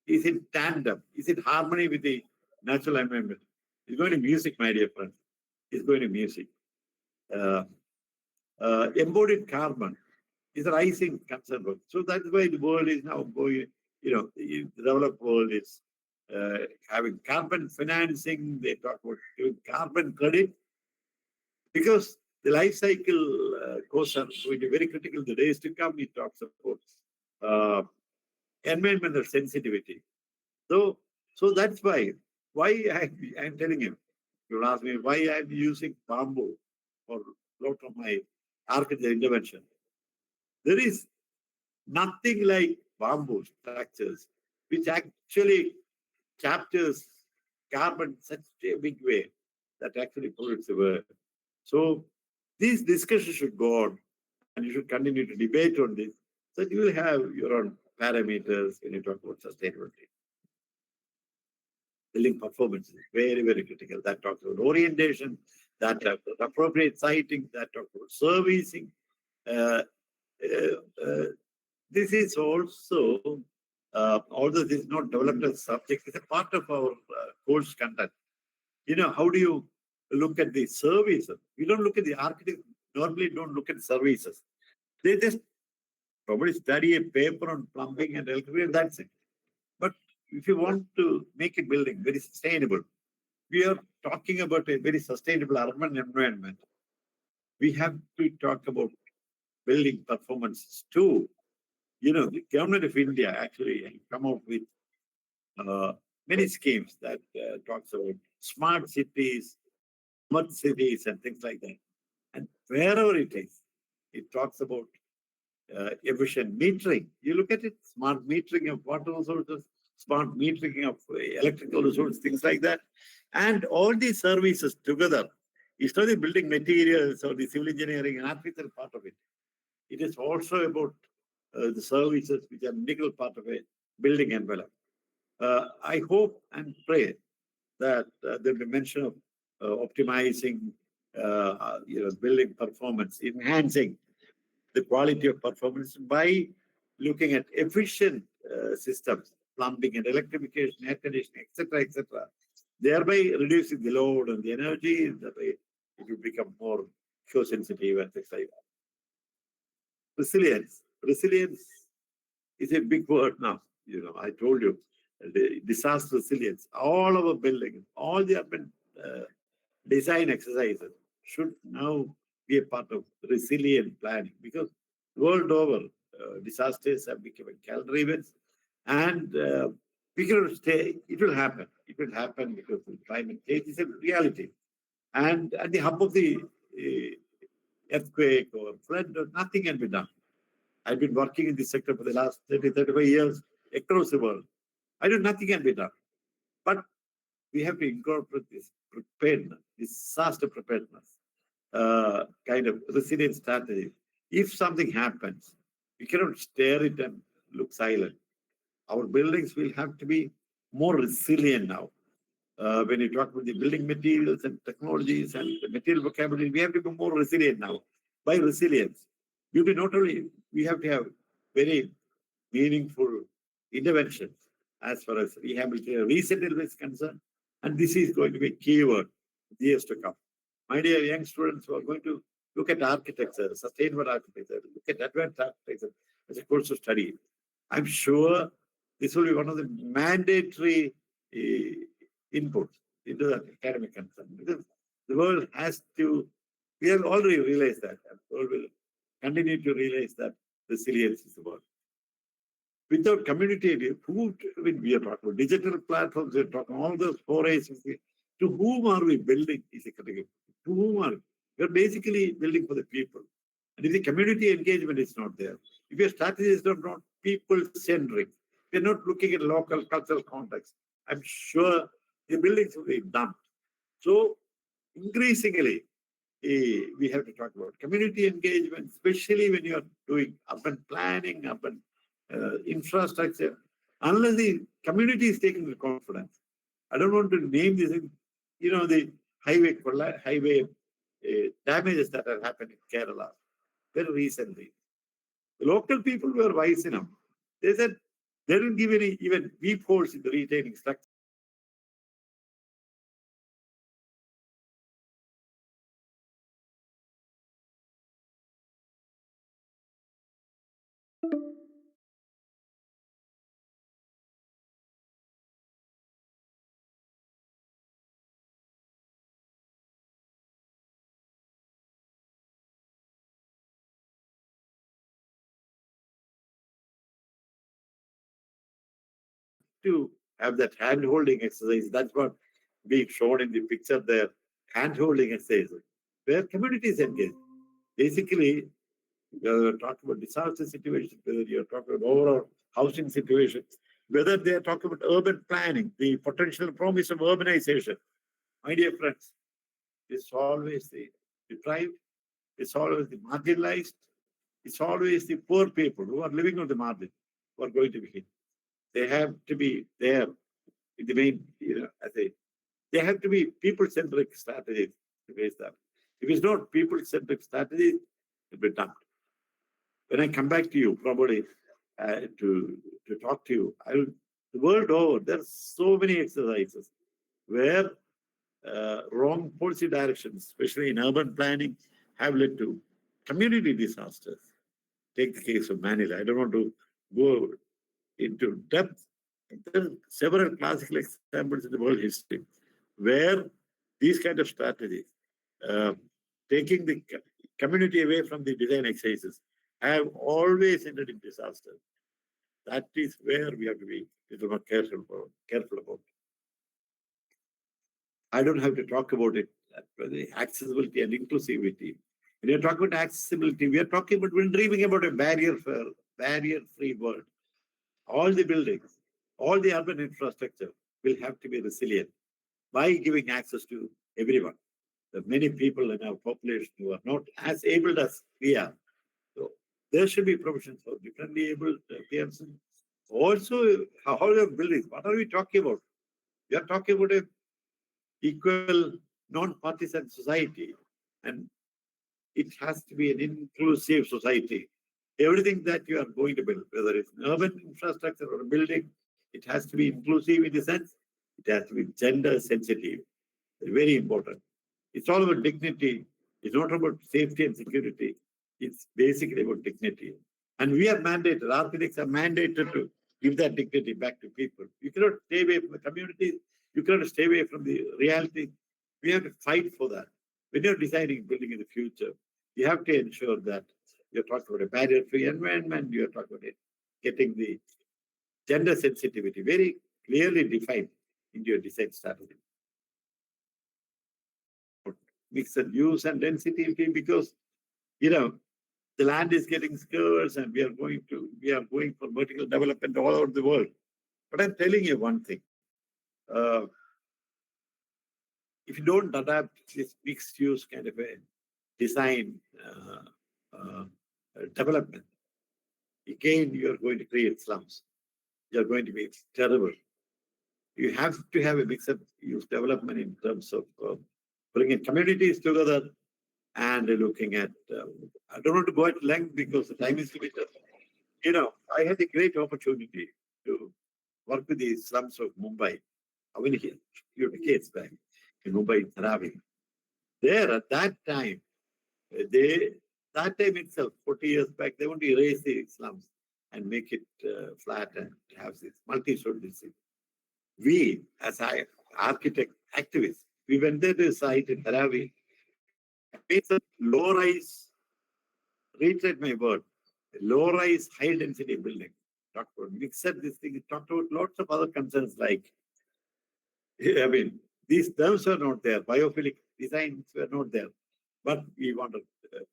is in tandem, is in harmony with the natural environment. It's going to music, my dear friend. It's going to music. Embodied carbon is a rising concern. So that's why the world is now going, the developed world is having carbon financing. They talk about doing carbon credit because the life cycle costs are going to be very critical. The days to come, it talks about environmental sensitivity. So that's why I'm telling him, you'll ask me why I'm using bamboo for a lot of my architecture intervention. There is nothing like bamboo structures which actually captures carbon in such a big way that actually pollutes the world. So these discussions should go on and you should continue to debate on this. So you will have your own parameters when you talk about sustainability. Building performance is very, very critical. That talks about orientation, that talks about appropriate siting, that talks about servicing. This is also, although this is not developed as subject, it's a part of our course content. How do you look at the services? We don't look at the architect, normally don't look at services. They just probably study a paper on plumbing and electricity, and that's it. But if you want to make a building very sustainable, we are talking about a very sustainable urban environment. We have to talk about building performances too. The government of India actually come out with many schemes that talks about smart cities, smart cities, and things like that. And wherever it is, it talks about efficient metering. You look at it, smart metering of water resources, smart metering of electrical resources, things like that. And all these services together, it's not the building materials or the civil engineering and architectural part of it. It is also about the services which are integral part of a building envelope. I hope and pray that there will be mention of optimizing, building performance, enhancing the quality of performance by looking at efficient systems, plumbing and electrification, air conditioning, etc., thereby reducing the load and the energy, and that way it will become more show sensitive and things like that. Resilience is a big word now. I told you, the disaster resilience. All our buildings, all the urban design exercises should now be a part of resilient planning because world over, disasters have become calendar events, and we cannot stay. It will happen. It will happen because the climate change is a reality. And at the hub of the earthquake or flood, nothing can be done. I've been working in this sector for the last 30, 35 years across the world. I know nothing can be done. But we have to incorporate this preparedness, disaster preparedness, kind of resilient strategy. If something happens, we cannot stare it and look silent. Our buildings will have to be more resilient now. When you talk about the building materials and technologies and the material vocabulary, we have to be more resilient now. By resilience, not only we have to have very meaningful interventions as far as rehabilitation, resettlement is concerned, and this is going to be a keyword years to come. My dear young students who are going to look at architecture, sustainable architecture, look at advanced architecture as a course of study, I'm sure this will be one of the mandatory inputs into the academic concern. Because the world has to, we have already realized that, and the world will continue to realize that resilience is the word. Without community, we are talking about digital platforms, we are talking all those forays. To whom are we building is a critical. To whom are we? We are basically building for the people. And if the community engagement is not there, if your strategy is not people-centric, We're not looking at local cultural context. I'm sure the buildings will be dumped. So increasingly, we have to talk about community engagement, especially when you're doing urban planning, urban infrastructure. Unless the community is taking the confidence, I don't want to name this. The highway damages that have happened in Kerala very recently. The local people were wise enough. They said they didn't give any even weep holes in the retaining structure. To have that hand holding exercise. That's what being shown in the picture there. Hand holding exercise, where communities engage. Basically, you're talking about disaster situations, whether you're talking about overall housing situations, whether they're talking about urban planning, the potential promise of urbanization. My dear friends, it's always the deprived, it's always the marginalized, it's always the poor people who are living on the margin who are going to be hit. They have to be there in the main, as they have to be people-centric strategies to face that. If it's not people-centric strategies, it'll be dumped. When I come back to you, probably to talk to you, the world over, there's so many exercises where wrong policy directions, especially in urban planning, have led to community disasters. Take the case of Manila. I don't want to go into depth. There are several classical examples in the world history where these kind of strategies, taking the community away from the design exercises, have always ended in disaster. That is where we have to be a little more careful about. I don't have to talk about it, the accessibility and inclusivity. When you're talking about accessibility, we're dreaming about a barrier-free world. All the buildings, all the urban infrastructure will have to be resilient by giving access to everyone. There are many people in our population who are not as able as we are. So there should be provisions for differently able persons. Also, how are buildings? What are we talking about? We are talking about a equal, non-partisan society, and it has to be an inclusive society. Everything that you are going to build, whether it's an urban infrastructure or a building, it has to be inclusive in the sense it has to be gender sensitive. It's very important. It's all about dignity. It's not about safety and security. It's basically about dignity. And we are mandated, architects are mandated to give that dignity back to people. You cannot stay away from the community. You cannot stay away from the reality. We have to fight for that. When you're designing building in the future, you have to ensure that you're talking about a barrier-free environment, you're talking about it, getting the gender sensitivity very clearly defined in your design strategy. Mixed use and density because, the land is getting scarce and we are going for vertical development all over the world. But I'm telling you one thing. If you don't adapt this mixed use kind of a design development, again, you're going to create slums. You're going to be terrible. You have to have a mixed use development in terms of bringing communities together and looking at, I don't want to go at length because the time is limited. I had a great opportunity to work with the slums of Mumbai, how many few decades back, in Mumbai, Dharavi. There, at that time itself, 40 years back, they want to erase the slums and make it flat and have this multi-story district. We, as architect activists, we went there to a site in Dharavi, made a low-rise, reiterate my word, low-rise, high-density building. Talked about mixed this thing, talked about lots of other concerns like, these terms were not there, biophilic designs were not there, but we wanted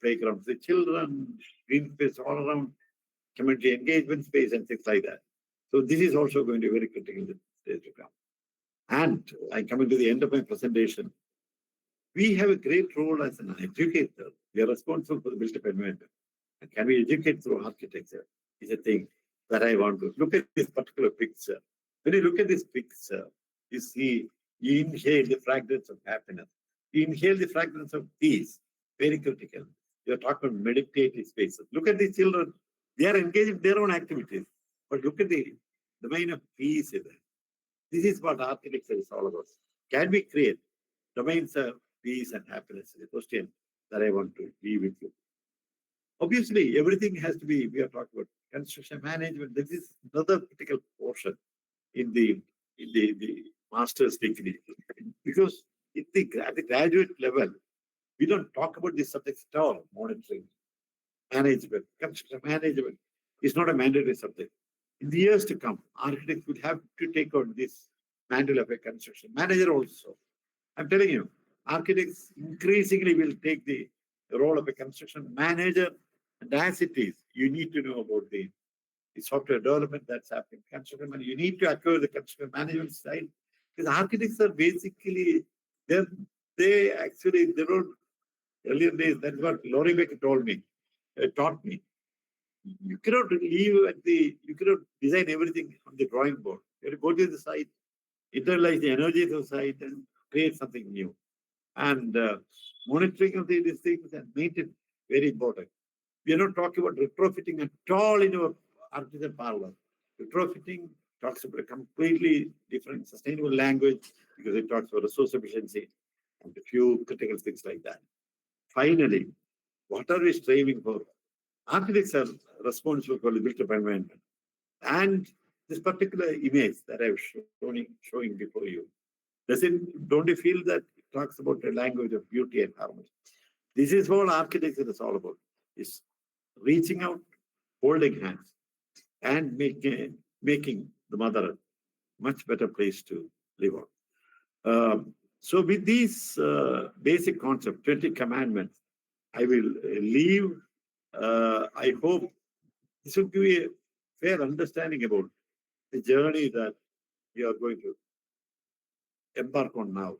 playgrounds for the children, green space all around, community engagement space and things like that. So this is also going to be very critical in the days to come. And I'm coming to the end of my presentation. We have a great role as an educator. We are responsible for the built environment. And can we educate through architecture is a thing that I want to look at this particular picture. When you look at this picture, you see, you inhale the fragrance of happiness. You inhale the fragrance of peace. Very critical. You're talking about meditative spaces. Look at these children. They are engaged in their own activities. But look at the domain of peace in there. This is what architecture is all about. Can we create domains of peace and happiness? Is a question that I want to leave with you. Obviously, everything has to be, we are talking about construction management. This is another critical portion in the master's degree. Because at the graduate level, we don't talk about these subjects at all. Monitoring, management, construction management is not a mandatory subject. In the years to come, architects will have to take on this mantle of a construction manager also. I'm telling you, architects increasingly will take the role of a construction manager. And as it is, you need to know about the software development that's happening. Construction, and you need to acquire the construction management side. Because architects are basically, they actually, they don't, earlier days, that's what Laurie Beck taught me. You cannot leave at you cannot design everything on the drawing board. You have to go to the site, internalize the energy of the site and create something new. And monitoring of these things and maintenance, very important. We are not talking about retrofitting at all in our artisan parlor. Retrofitting talks about a completely different sustainable language because it talks about resource efficiency and a few critical things like that. Finally, what are we striving for? Architects are responsible for the built environment. And this particular image that I'm showing before you, don't you feel that it talks about a language of beauty and harmony? This is what architecture is all about, is reaching out, holding hands, and making the mother Earth much better place to live on. So with these basic concepts, 20 commandments, I will leave. I hope this will give you a fair understanding about the journey that we are going to embark on now.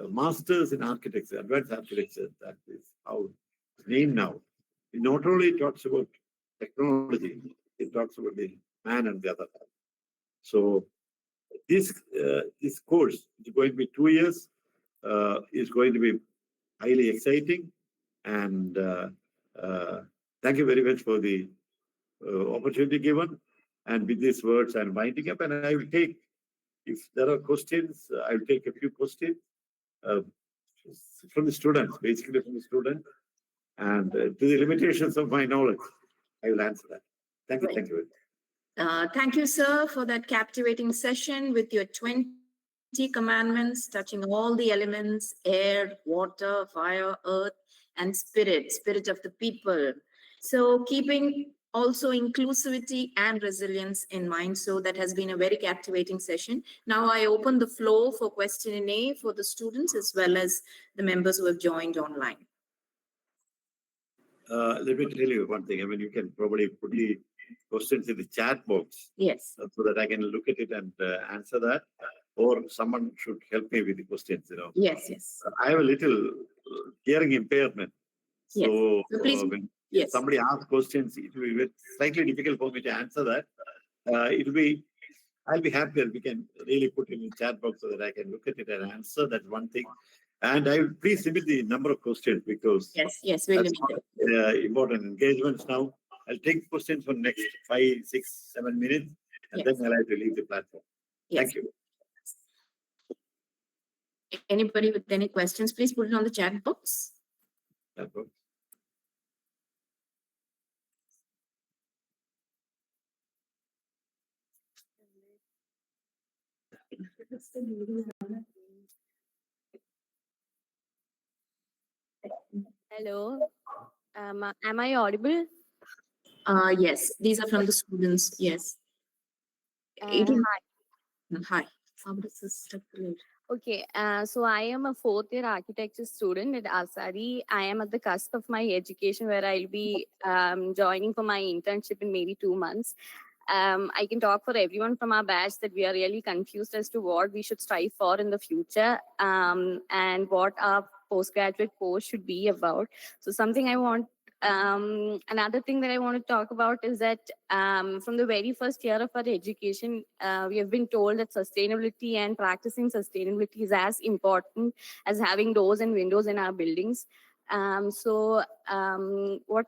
Masters in architecture, advanced architecture, that is how it's named now. It not only talks about technology, it talks about the man and the other hand. So this course is going to be 2 years, is going to be highly exciting. And thank you very much for the opportunity given. And with these words, I'm winding up. And I will take, if there are questions, I will take a few questions from the students, basically from the students. And to the limitations of my knowledge, I will answer that. Thank you. Thank you. Thank you, sir, for that captivating session with your 20 commandments touching all the elements: air, water, fire, earth, and spirit of the people. So keeping also inclusivity and resilience in mind. So that has been a very captivating session. Now I open the floor for question and A for the students as well as the members who have joined online. Let me tell you one thing. I mean, you can probably put the questions in the chat box. Yes. So that I can look at it and answer that. Or someone should help me with the questions, Yes. I have a little hearing impairment. So, So please, when yes. somebody asks questions, it will be slightly difficult for me to answer that. I'll be happy if we can really put it in the chat box so that I can look at it and answer. That's one thing. And I will please limit the number of questions because yes, we'll limit it. Important engagements now. I'll take questions for next 5, 6, 7 minutes, and then I'll have to leave the platform. Yes. Thank you. Anybody with any questions, please put it on the chat box. Chat box. Hello, am I audible? Yes, these are from the students. Yes. Hi. Hi. Okay, so I am a 4th year architecture student at Asari. I am at the cusp of my education where I'll be joining for my internship in maybe 2 months. I can talk for everyone from our batch that we are really confused as to what we should strive for in the future, and what our postgraduate course should be about. So something I want another thing that I want to talk about is that from the very first year of our education, we have been told that sustainability and practicing sustainability is as important as having doors and windows in our buildings. What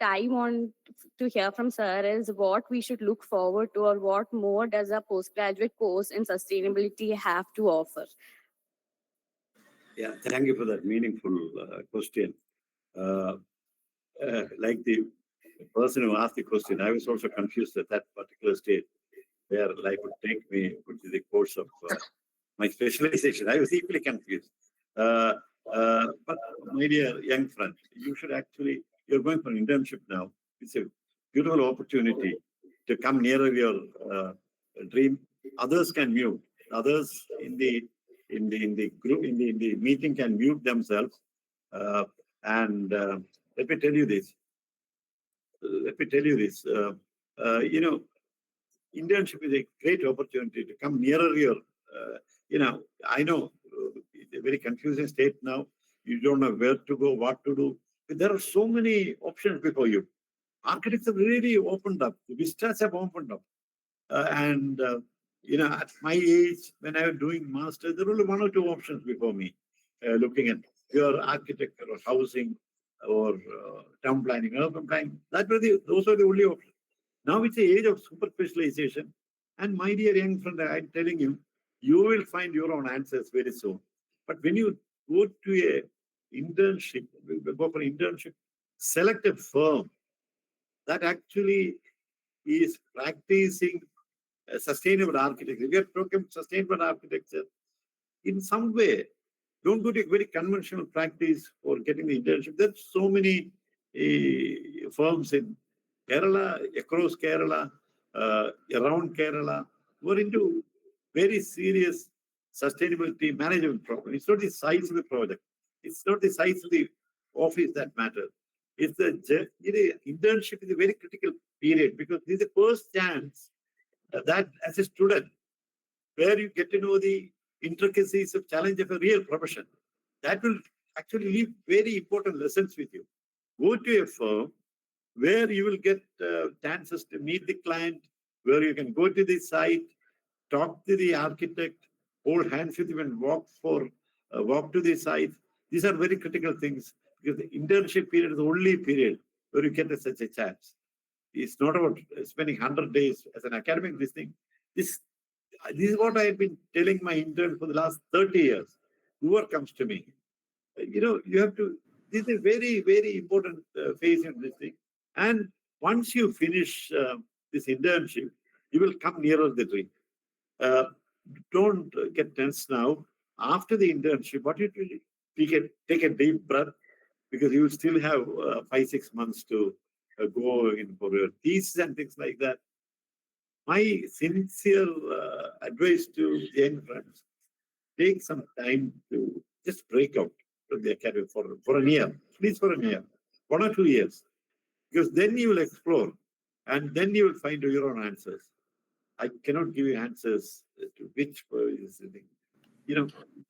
I want to hear from sir is what we should look forward to, or what more does a postgraduate course in sustainability have to offer? Yeah, thank you for that meaningful question. Like the person who asked the question, I was also confused at that particular stage where life would take me, which is the course of my specialization. I was equally confused. But my dear young friend, you should actually, you're going for an internship now. It's a beautiful opportunity to come nearer your dream. Others can mute. Others in the group, in the meeting can mute themselves. And let me tell you this. You know, internship is a great opportunity to come nearer your, I know it's a very confusing state now. You don't know where to go, what to do. But there are so many options before you. Architects have really opened up. The vistas have opened up. At my age, when I was doing master's, there were only one or two options before me, looking at pure architecture or housing or town planning, urban planning. Those are the only options. Now it's the age of super specialization. And my dear young friend, I'm telling you, you will find your own answers very soon. But when you go to a go for internship, select a firm that actually is practicing sustainable architecture. If you're talking sustainable architecture, in some way, don't go to a very conventional practice for getting the internship. There's so many firms in Kerala, across Kerala, around Kerala, who are into very serious sustainability management problem. It's not the size of the project. It's not the size of the office that matters. It's the internship is a very critical period because this is the first chance that as a student, where you get to know the intricacies of challenge of a real profession. That will actually leave very important lessons with you. Go to a firm where you will get chances to meet the client, where you can go to the site, talk to the architect, hold hands with him and walk to the site. These are very critical things because the internship period is the only period where you get such a chance. It's not about spending 100 days as an academic listening. This is what I have been telling my intern for the last 30 years. Whoever comes to me, you have to, this is a very, very important phase in this thing. And once you finish this internship, you will come nearer the dream. Don't get tense now. After the internship, what you do, take a deep breath because you will still have 5-6 months to go in for your thesis and things like that. My sincere advice to young friends, take some time to just break out from the academy for a year, please, for a year, 1 or 2 years, because then you will explore and then you will find your own answers. I cannot give you answers to which is the thing.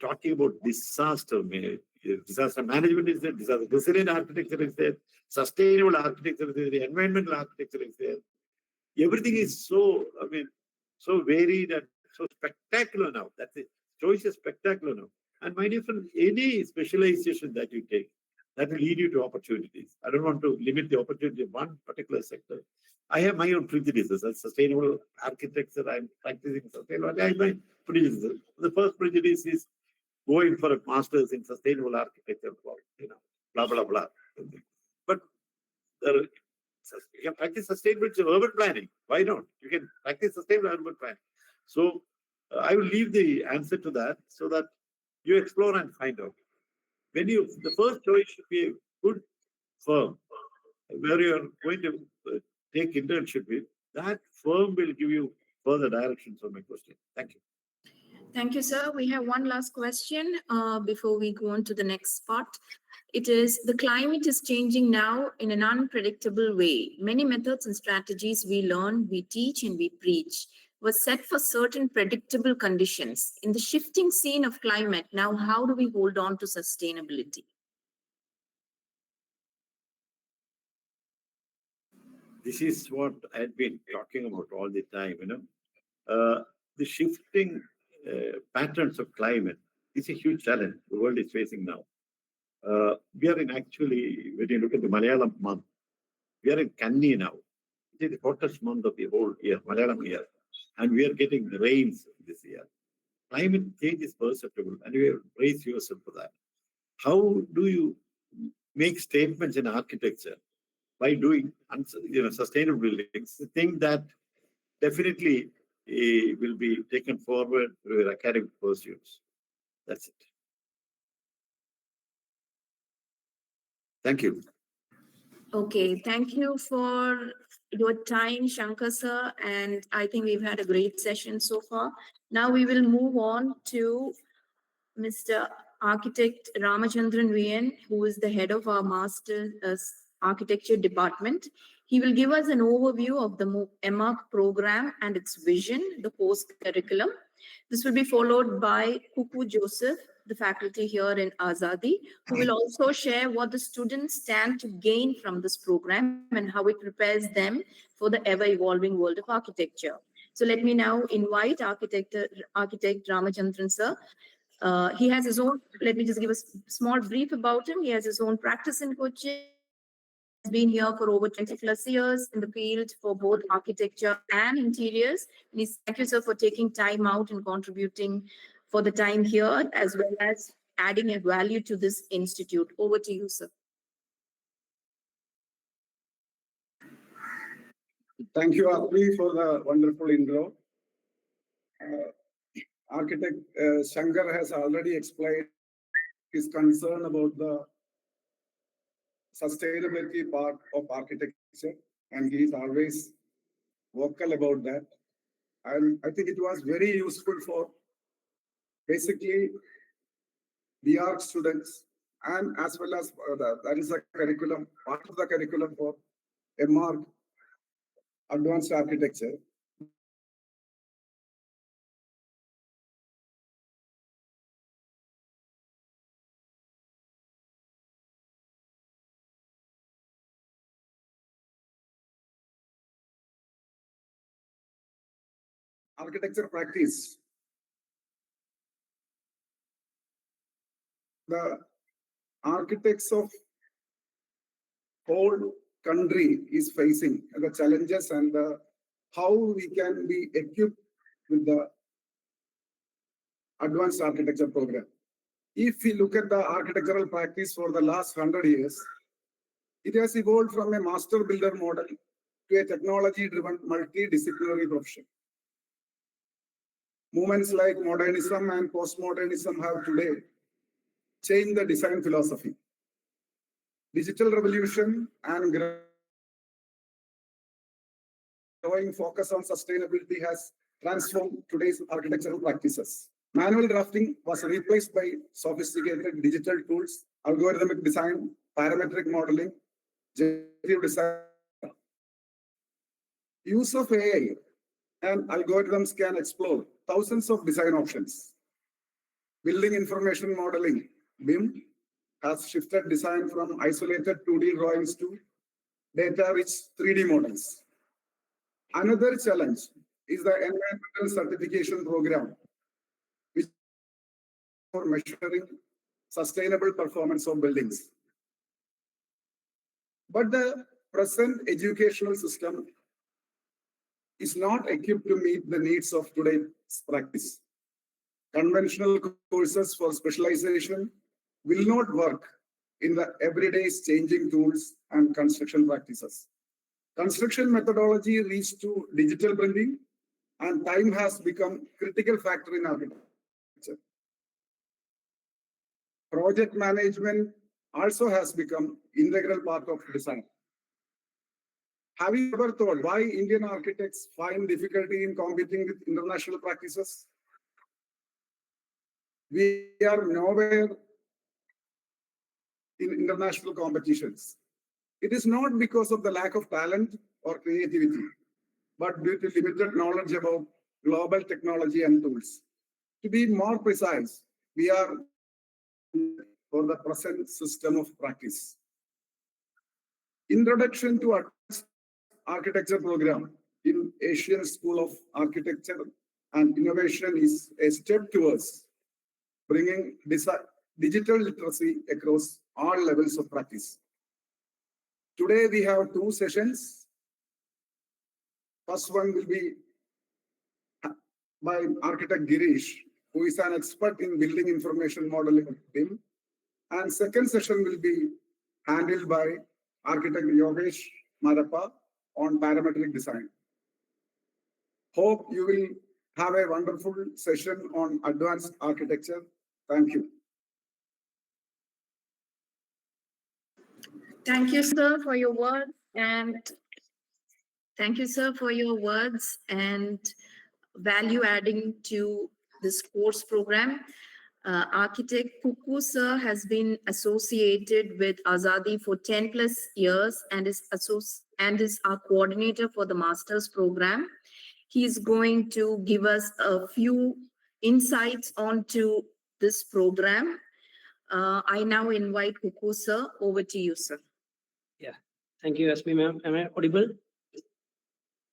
Talking about disaster management is there, disaster resilient architecture is there, sustainable architecture is there, environmental architecture is there. Everything is so varied and so spectacular now. That's it. Choice is spectacular now. And my dear friend, any specialization that you take, that will lead you to opportunities. I don't want to limit the opportunity of one particular sector. I have my own prejudices. As sustainable architecture, I'm practicing sustainable. I have my prejudices. The first prejudice is going for a master's in sustainable architecture, blah, blah, blah. But you can practice sustainability urban planning. Why not? You can practice sustainable urban planning. So I will leave the answer to that so that you explore and find out. The first choice should be a good firm where you are going to take internship with. That firm will give you further directions on my question. Thank you. Thank you, sir. We have one last question before we go on to the next part. It is the climate is changing now in an unpredictable way. Many methods and strategies we learn, we teach, and we preach were set for certain predictable conditions. In the shifting scene of climate, now how do we hold on to sustainability? This is what I had been talking about all the time, the shifting patterns of climate is a huge challenge the world is facing now. We are in actually, when you look at the Malayalam month, we are in Kanni now. It is the hottest month of the whole year, Malayalam year. And we are getting the rains this year. Climate change is perceptible, and you have raised yourself for that. How do you make statements in architecture by doing sustainable buildings? The thing that definitely will be taken forward through academic pursuits. That's it. Thank you. Okay, thank you for your time, Shankar sir, and I think we've had a great session so far. Now we will move on to Mr. Architect Ramachandran VN, who is the head of our Master's Architecture Department. He will give us an overview of the M.Arch program and its vision, the course curriculum. This will be followed by Kuku Joseph, the faculty here in Azadi, who will also share what the students stand to gain from this program and how it prepares them for the ever-evolving world of architecture. So let me now invite Architect Ramachandran sir. He has his own, let me just give a small brief about him. He has his own practice in Kochi. He's been here for over 20 plus years in the field for both architecture and interiors. And thank you, sir, for taking time out and contributing for the time here, as well as adding a value to this institute. Over to you, sir. Thank you, Aarti, for the wonderful intro. Architect Shankar has already explained his concern about the sustainability part of architecture, and he is always vocal about that. And I think it was very useful for basically the art students, and as well as that is a curriculum, part of the curriculum for M.Arch Advanced Architecture. Architecture practice. The architects of whole country is facing the challenges and how we can be equipped with the advanced architecture program. If we look at the architectural practice for the last 100 years, it has evolved from a master builder model to a technology-driven multidisciplinary profession. Movements like modernism and postmodernism have today changed the design philosophy. Digital revolution and growing focus on sustainability has transformed today's architectural practices. Manual drafting was replaced by sophisticated digital tools, algorithmic design, parametric modeling, generative design. Use of AI and algorithms can explore thousands of design options. Building information modeling, BIM, has shifted design from isolated 2D drawings to data-rich 3D models. Another challenge is the environmental certification program, which is for measuring sustainable performance of buildings. But the present educational system is not equipped to meet the needs of today's practice. Conventional courses for specialization will not work in the everyday changing tools and construction practices. Construction methodology reached to digital printing, and time has become a critical factor in architecture. Project management also has become an integral part of design. Have you ever thought why Indian architects find difficulty in competing with international practices? We are nowhere in international competitions. It is not because of the lack of talent or creativity, but due to limited knowledge about global technology and tools. To be more precise, we are for the present system of practice. Introduction to Advanced Architecture program in Asian School of Architecture and Innovation is a step towards bringing digital literacy across all levels of practice. Today we have two sessions. First one will be by architect Girish, who is an expert in building information modeling BIM. And second session will be handled by architect Yokes Marapa on parametric design. Hope you will have a wonderful session on advanced architecture. Thank you. Thank you, sir, for your words and value adding to this course program. Architect Kuku sir has been associated with Azadi for 10 plus years and is our coordinator for the master's program. He's going to give us a few insights onto this program. I now invite Kuku sir. Over to you, sir. Yeah. Thank you, Asmi ma'am. Am I audible?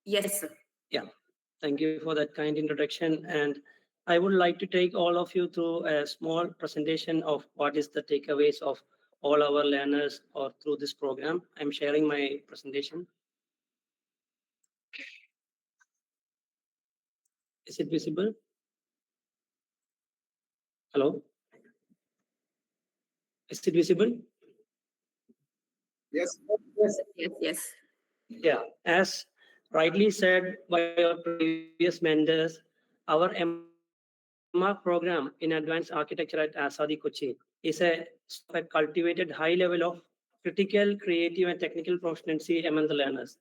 Yes, sir. Yeah. Thank you for that kind introduction. And I would like to take all of you through a small presentation of what is the takeaways of all our learners or through this program. I'm sharing my presentation. Is it visible? Hello? Is it visible? Yes. Yes. Yeah, as rightly said by our previous mentors, our M.Arch program in Advanced Architecture at Azadi Kochi is a cultivated high level of critical, creative, and technical proficiency among the learners.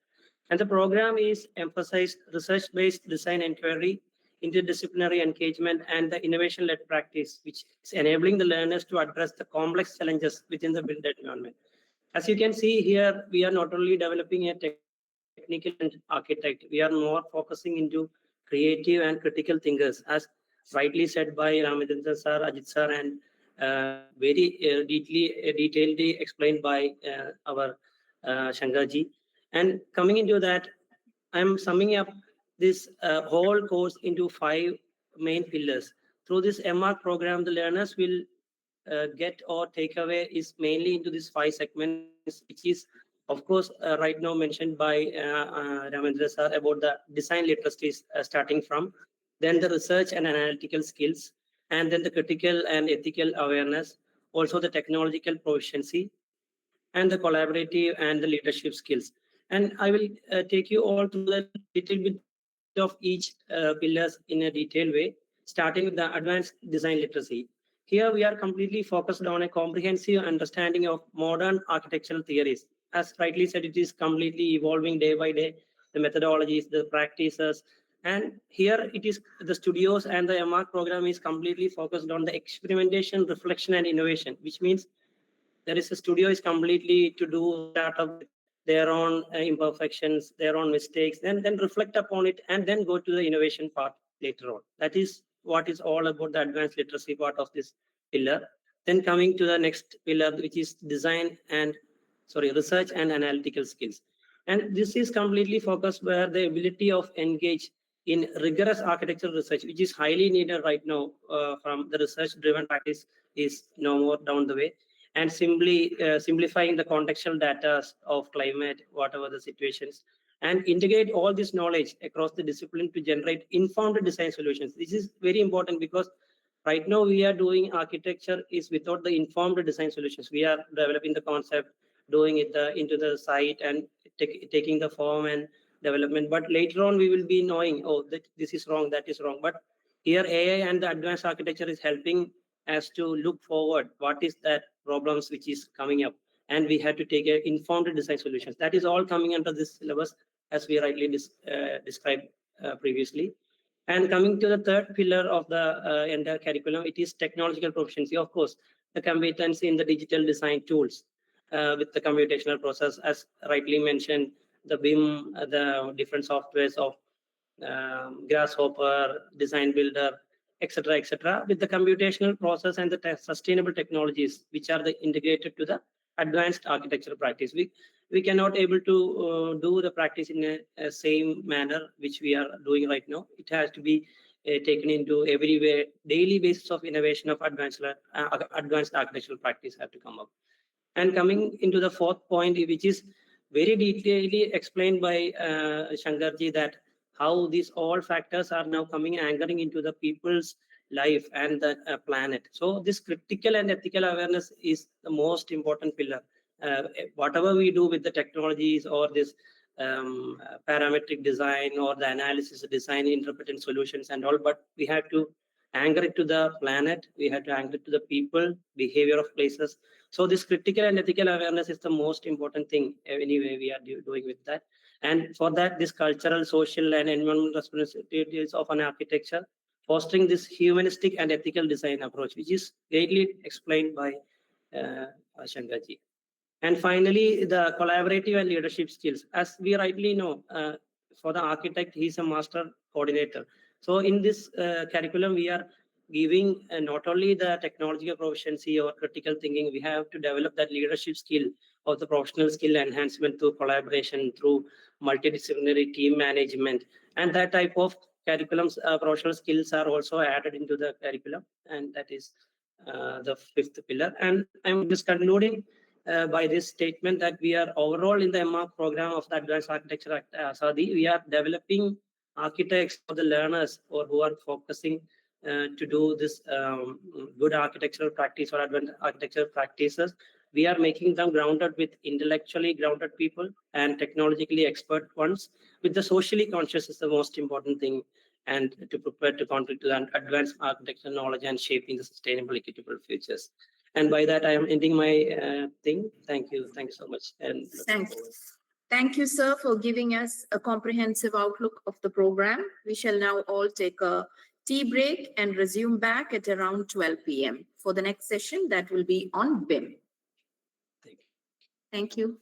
And the program is emphasized research-based design inquiry, interdisciplinary engagement, and the innovation-led practice, which is enabling the learners to address the complex challenges within the built environment. As you can see here, we are not only developing a technical architect, we are more focusing into creative and critical thinkers, as rightly said by Ramachandran sir, Ajit sir, and very detailedly explained by our Shankar ji. And coming into that, I'm summing up this whole course into 5 main pillars. Through this M.Arch program, the learners will get or take away is mainly into these 5 segments, which is, of course, right now mentioned by Ramendra sir about the design literacy starting from, then the research and analytical skills, and then the critical and ethical awareness, also the technological proficiency, and the collaborative and the leadership skills. And I will take you all through a little bit of each pillars in a detailed way, starting with the advanced design literacy. Here we are completely focused on a comprehensive understanding of modern architectural theories. As rightly said, it is completely evolving day by day, the methodologies, the practices. And here it is the studios and the M.Arch program is completely focused on the experimentation, reflection, and innovation, which means there is a studio is completely to do start up their own imperfections, their own mistakes, then reflect upon it, and then go to the innovation part later on. That is what is all about the advanced literacy part of this pillar. Then coming to the next pillar, which is research and analytical skills. And this is completely focused where the ability of engage in rigorous architectural research, which is highly needed right now from the research-driven practice is no more down the way, and simply simplifying the contextual data of climate, whatever the situations, and integrate all this knowledge across the discipline to generate informed design solutions. This is very important because right now we are doing architecture is without the informed design solutions. We are developing the concept, doing it into the site and taking the form and development. But later on we will be knowing, oh, this is wrong, that is wrong. But here AI and the advanced architecture is helping as to look forward what is that problems which is coming up, and we had to take a informed design solutions. That is all coming under this syllabus as we rightly described previously. And coming to the third pillar of the entire curriculum, it is technological proficiency. Of course, the competency in the digital design tools with the computational process, as rightly mentioned, the BIM, the different softwares of Grasshopper, Design Builder, etc., with the computational process and the sustainable technologies, which are integrated to the advanced architectural practice. We cannot able to do the practice in a same manner which we are doing right now. It has to be taken into every way, daily basis of innovation of advanced architectural practice have to come up. And coming into the fourth point, which is very detailedly explained by Shankarji, that how these all factors are now coming anchoring into the people's life and the planet. So this critical and ethical awareness is the most important pillar. Whatever we do with the technologies or this parametric design or the analysis, design, interpreting solutions and all, but we have to anchor it to the planet, we have to anchor it to the people, behavior of places. So this critical and ethical awareness is the most important thing anyway we are doing with that. And for that, this cultural, social and environmental responsibilities of an architecture, fostering this humanistic and ethical design approach, which is greatly explained by Shankarji. And finally, the collaborative and leadership skills. As we rightly know, for the architect, he's a master coordinator. So in this curriculum, we are giving not only the technological proficiency or critical thinking, we have to develop that leadership skill or the professional skill enhancement through collaboration, through multidisciplinary team management. And that type of curriculums, professional skills are also added into the curriculum. And that is the fifth pillar. And I'm just concluding by this statement that we are overall in the M.Arch program of the Advanced Architecture at Asadi, we are developing architects for the learners or who are focusing to do this good architectural practice or advanced architectural practices. We are making them grounded with intellectually grounded people and technologically expert ones, with the socially conscious is the most important thing, and to prepare to contribute to the advanced architectural knowledge and shaping the sustainable, equitable futures. And by that, I am ending my thing. Thank you. Thanks so much. And Thank you, sir, for giving us a comprehensive outlook of the program. We shall now all take a tea break and resume back at around 12 p.m. for the next session that will be on BIM. thank you. Thank you.